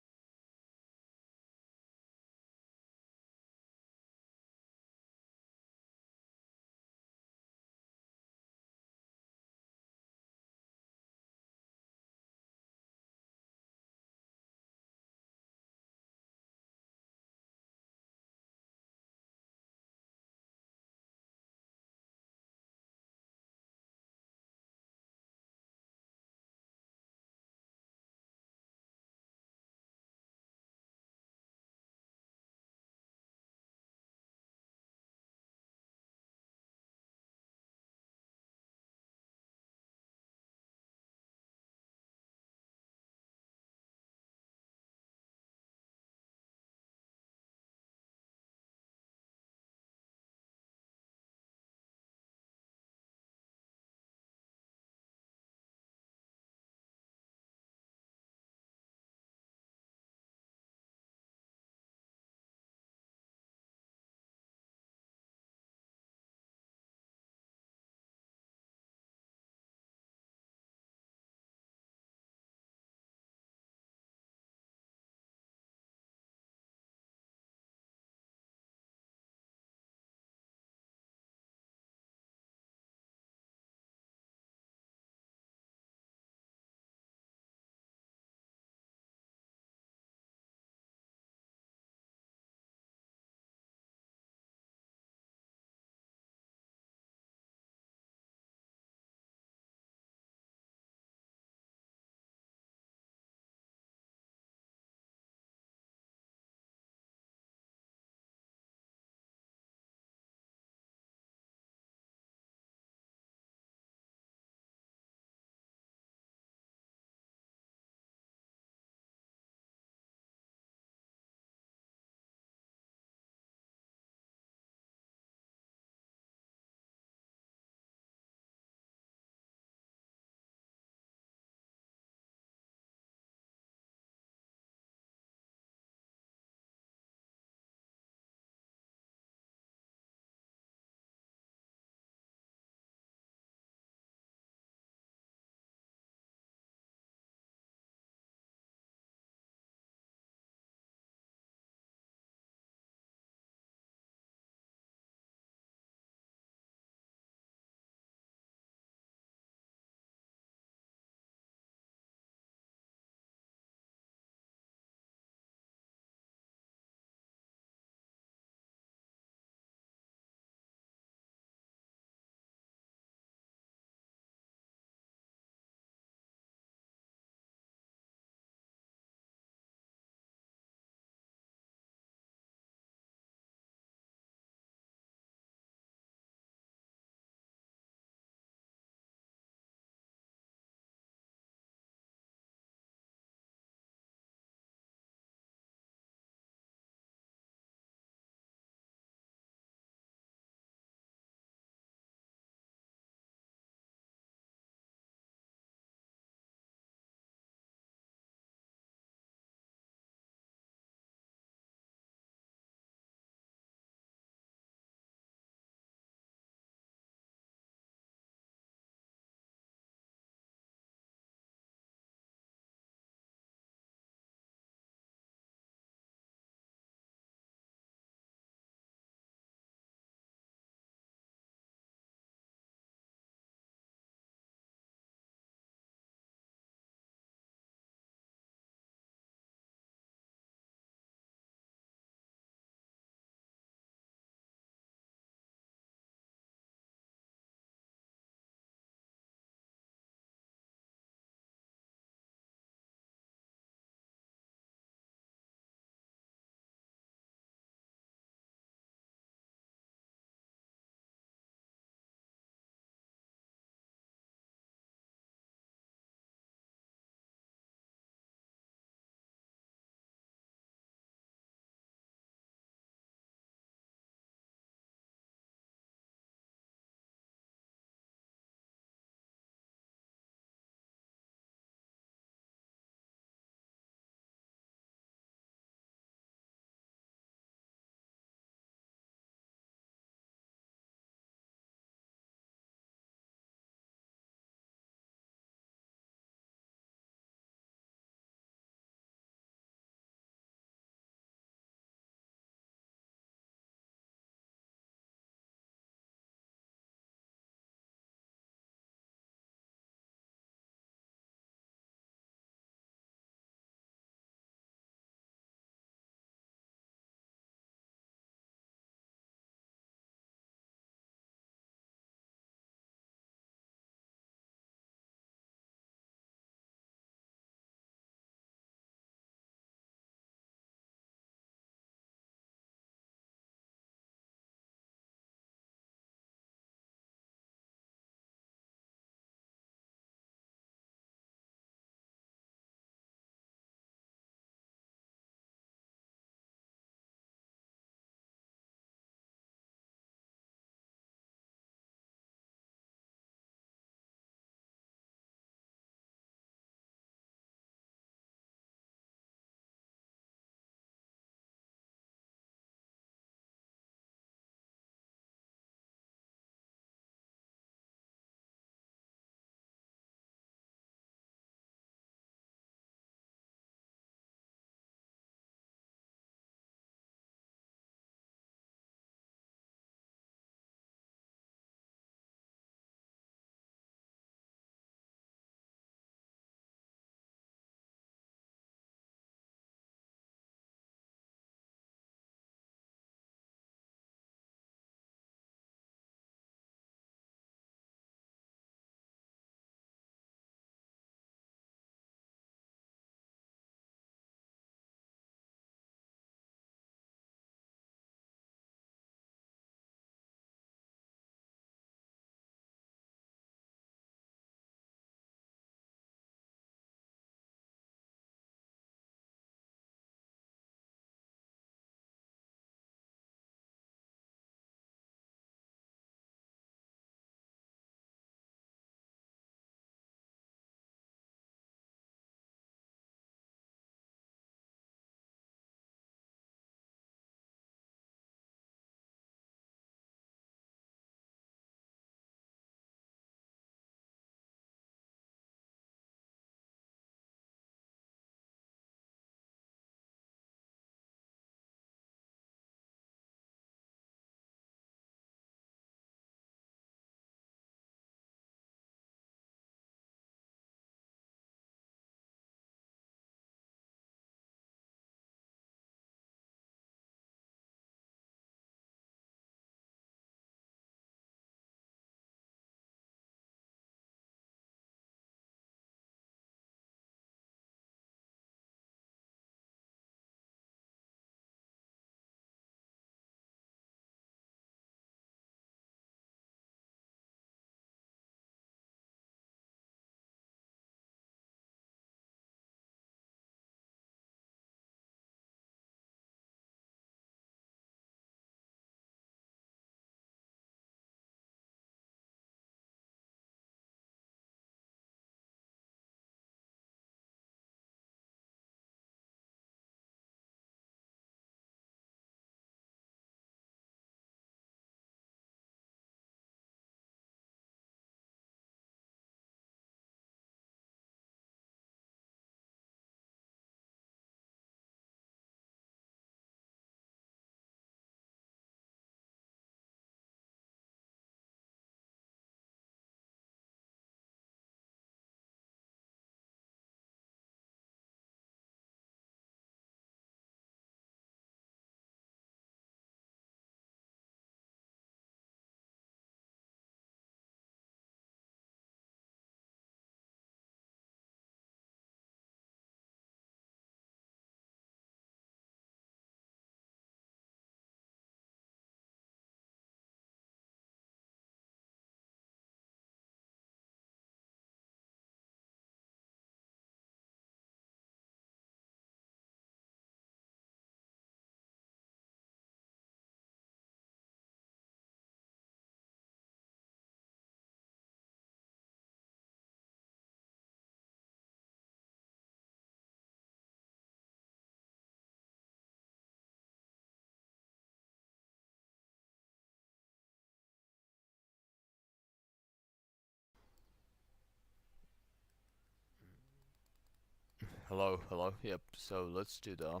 Hello, hello. Yep. So let's do that.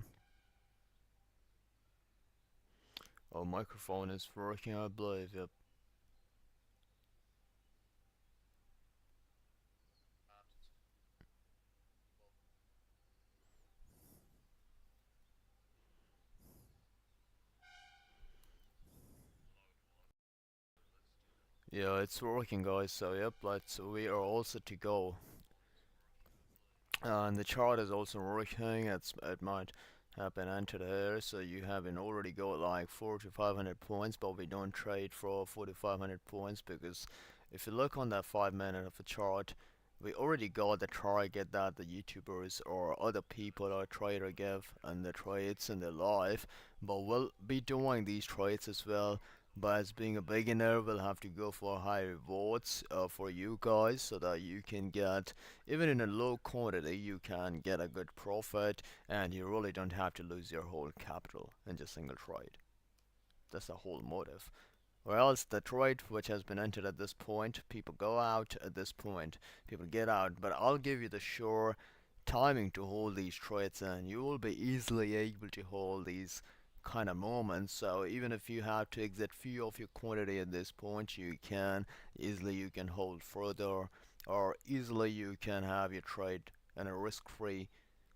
Oh, microphone is working, I believe. Yep. Yeah, it's working, guys. So yep, let's. We are all set to go. And the chart is also working. It might have been entered here, so you haven't already got like 4 to 500 points, but we don't trade for 4 to 500 points because if you look on that 5 minute of a chart, we already got the target that the YouTubers or other people or trader give and the trades in their life, but we'll be doing these trades as well. But as being a beginner, we'll have to go for high rewards for you guys so that you can get, even in a low quantity, you can get a good profit and you really don't have to lose your whole capital in just single trade. That's the whole motive. Or else the trade which has been entered at this point, people go out at this point, people get out, but I'll give you the sure timing to hold these trades and you will be easily able to hold these kind of moments. So even if you have to exit few of your quantity at this point, you can easily you can hold further, or easily you can have your trade in a risk-free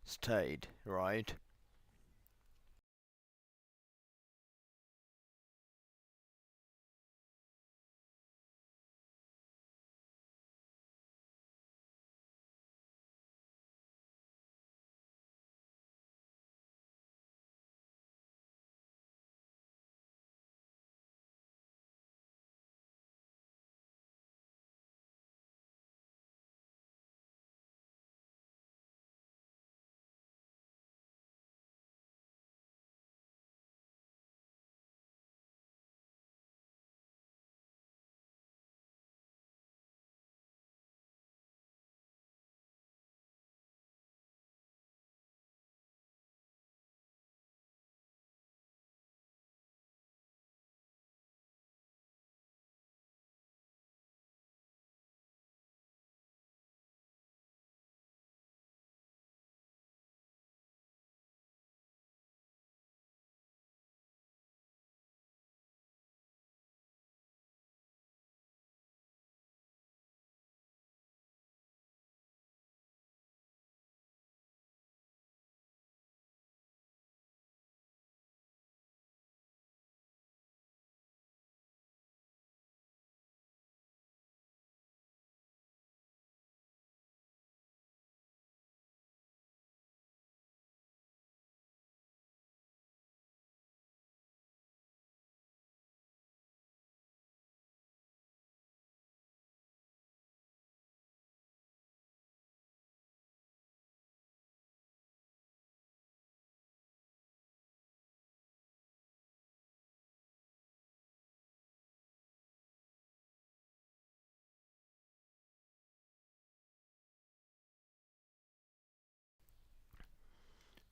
state, right?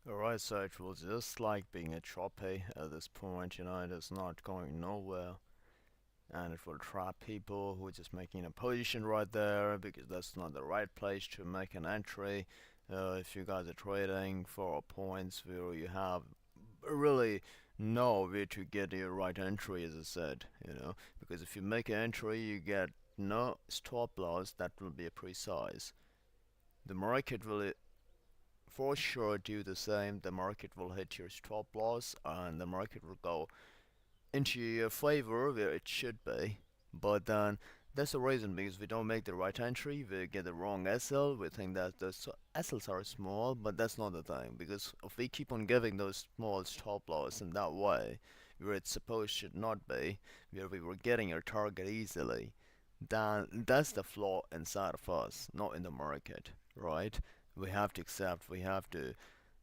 Alright, so it was just like being a choppy at this point, it is not going nowhere. And it will trap people who are just making a position right there because that's not the right place to make an entry. If you guys are trading for points where you have really know where to get your right entry, as I said, because if you make an entry, you get no stop loss that will be precise. The market will for sure do the same. The market will hit your stop loss and the market will go into your favor where it should be. But then that's the reason because we don't make the right entry, we get the wrong SL, we think that the SLs are small, but that's not the thing because if we keep on giving those small stop loss in that way, where it's supposed should not be, where we were getting our target easily, then that's the flaw inside of us, not in the market, right? We have to accept, we have to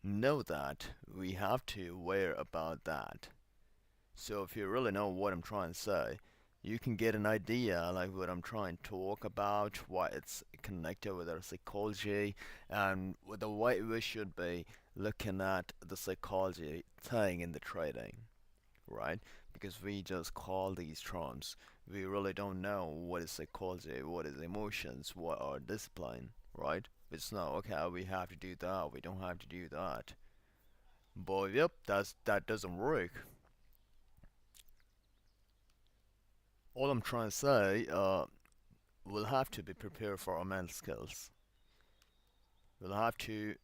know that, we have to aware about that. So if you really know what I'm trying to say, you can get an idea like what I'm trying to talk about, why it's connected with our psychology, and with the way we should be looking at the psychology thing in the trading, right? Because we just call these terms. We really don't know what is psychology, what is emotions, what are discipline, right? It's not okay, we have to do that, we don't have to do that. But yep, that doesn't work. All I'm trying to say, we'll have to be prepared for our mental skills. We'll have to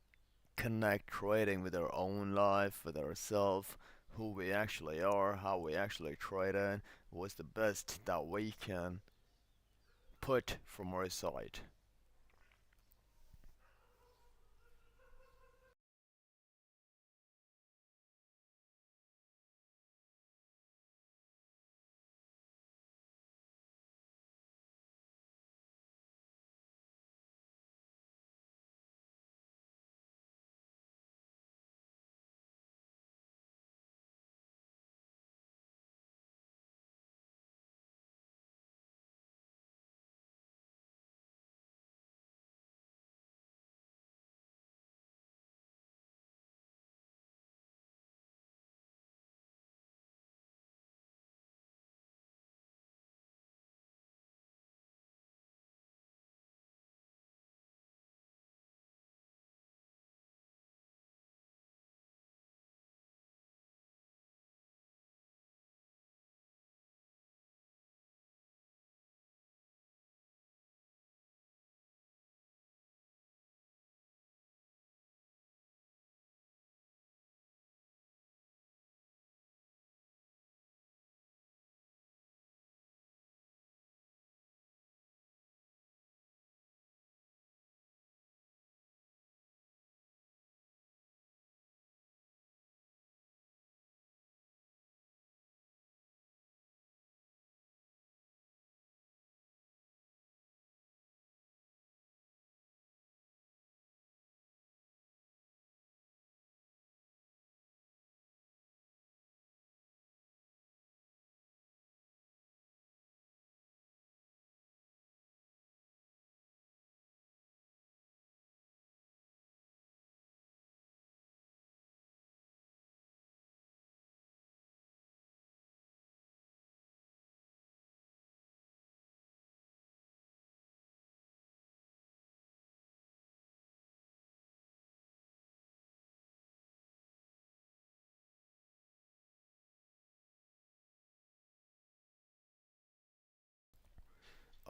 connect trading with our own life, with ourselves, who we actually are, how we actually trade in, what's the best that we can put from our side.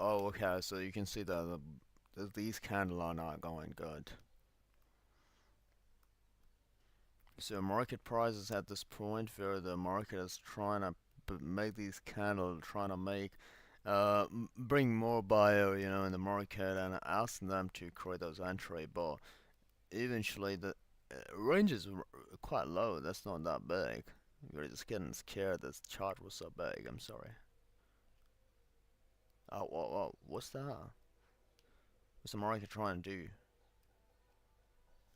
Oh, okay, so you can see that these candles are not going good. So market prices at this point where the market is trying to make these candles, trying to make bring more buyer, in the market and asking them to create those entry, but eventually the range is quite low. That's not that big. We're just getting scared. This chart was so big. I'm sorry. Oh, what's that? What's the market trying to do?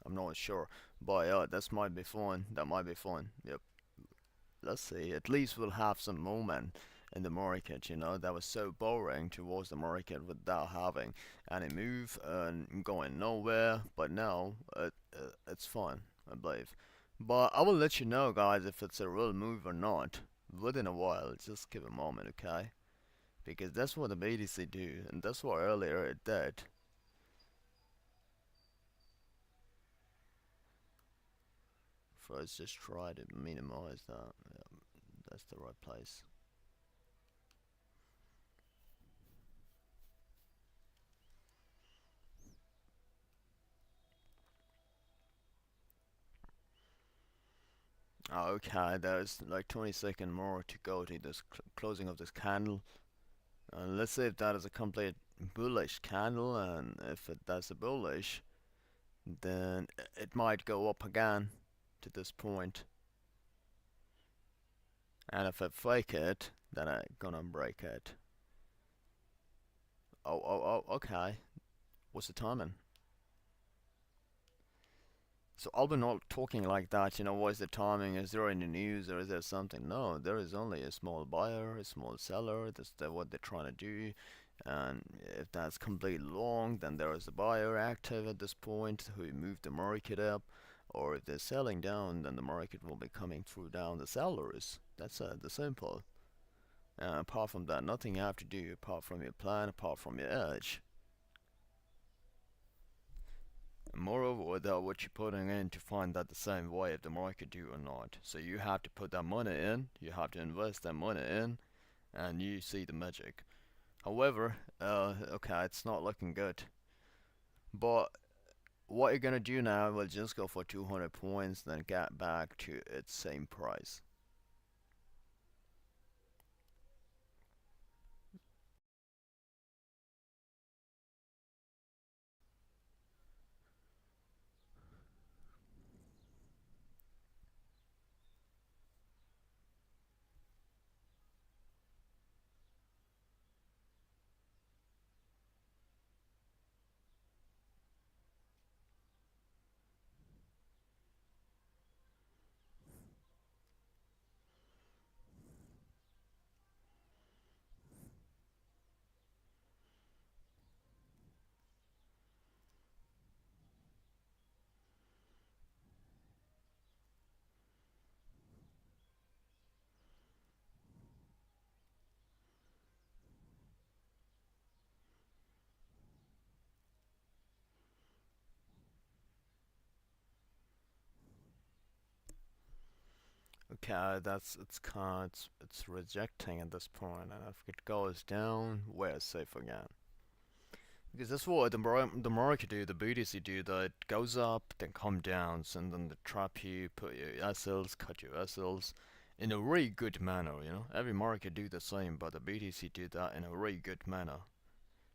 I'm not sure, but that might be fun. That might be fun. Yep. Let's see. At least we'll have some movement in the market. That was so boring towards the market without having any move and going nowhere. But now it's fun, I believe. But I will let you know, guys, if it's a real move or not within a while. Just give a moment, okay? Because that's what the BTC do, and that's what earlier it did. First, just try to minimize that. Yeah, that's the right place. Okay, there's like 20 seconds more to go to this closing of this candle. And let's see if that is a complete bullish candle, and if that's a bullish, then it might go up again to this point. And if I fake it, then I'm gonna break it. Oh, okay. What's the timing? So I'll be not talking like that, what's the timing? Is there any news or is there something? No, there is only a small buyer, a small seller. That's what they're trying to do. And if that's completely long, then there is a buyer active at this point who moved the market up. Or if they're selling down, then the market will be coming through down the sellers. That's the simple. Apart from that, nothing you have to do apart from your plan, apart from your edge. Moreover, that what you're putting in to find out the same way if the market do or not. So you have to put that money in, you have to invest that money in, and you see the magic. However, okay, it's not looking good. But what you're gonna do now, we'll just go for 200 points, then get back to its same price. Okay, it's rejecting at this point, and if it goes down, we're safe again. Because that's what the market do, the BTC do, that it goes up, then come down, and then they trap you, put your SLs, cut your SLs, in a really good manner, you know? Every market do the same, but the BTC do that in a really good manner.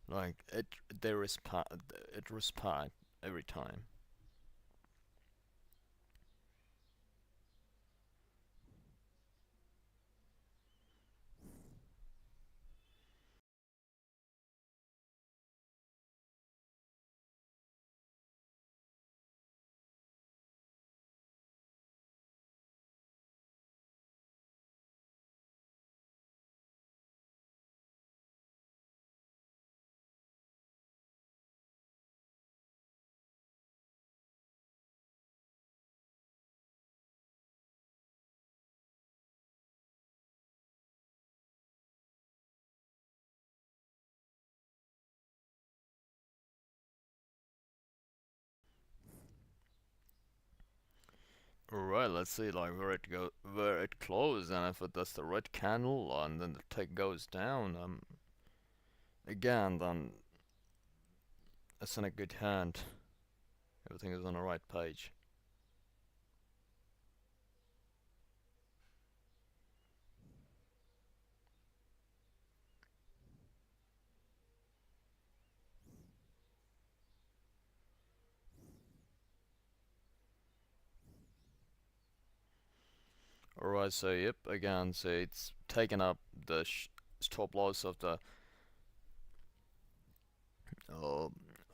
Like, it respect every time. Alright, let's see like where it closed, and if it does the red candle and then the tick goes down, again, then it's in a good hand. Everything is on the right page. Alright, so yep, again, so it's taken up the stop loss of the uh,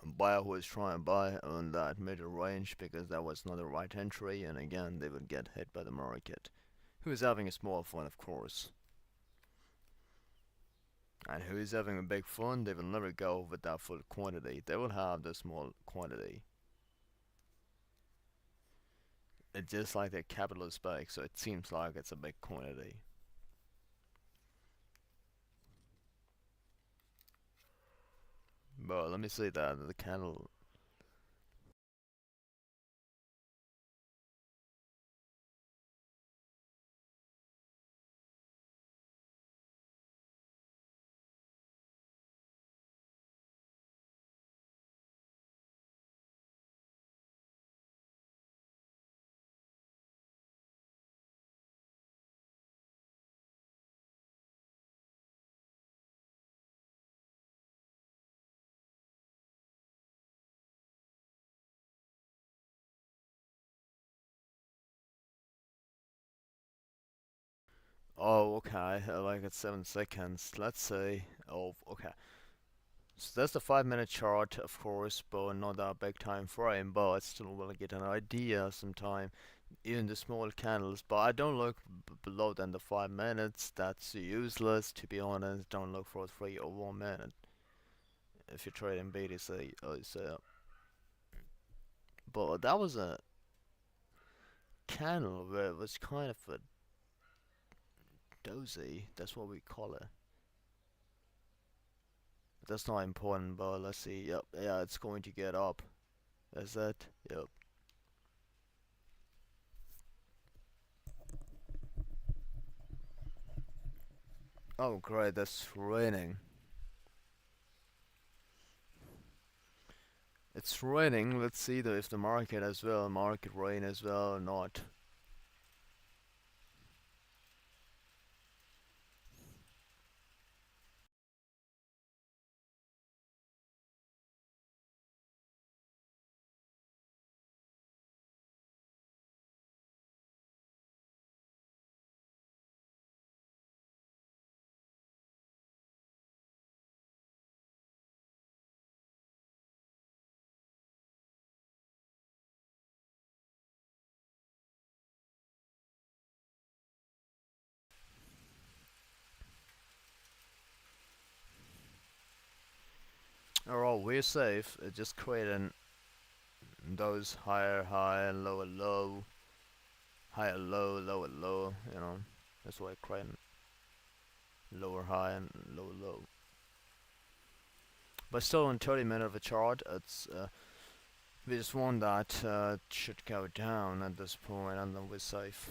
buyer who is trying to buy on that middle range, because that was not the right entry, and again, they would get hit by the market, who is having a small fund, of course. And who is having a big fund, they will never go with that full quantity, they will have the small quantity. It's just like the capital is big, so it seems like it's a big quantity. But let me see that the candle. Oh, okay, like it's 7 seconds. Let's say, oh, okay. So that's the 5 minute chart, of course, but not that big time frame, but still will get an idea sometime, even the small candles. But I don't look below than the 5 minutes, that's useless to be honest. Don't look for 3 or 1 minute if you're trading BTC. So, but that was a candle where it was kind of a dozy, that's what we call it. That's not important, but let's see. Yep, yeah, it's going to get up. Is it? Yep. Oh great, that's raining. It's raining. Let's see if the market as well, market rain as well or not. Alright, we're safe. Just creating those higher high and lower low, higher low, lower low. You know, that's why creating lower high and lower low. But still, in 30-minute of a chart, it's we just want that should go down at this point, and then we're safe.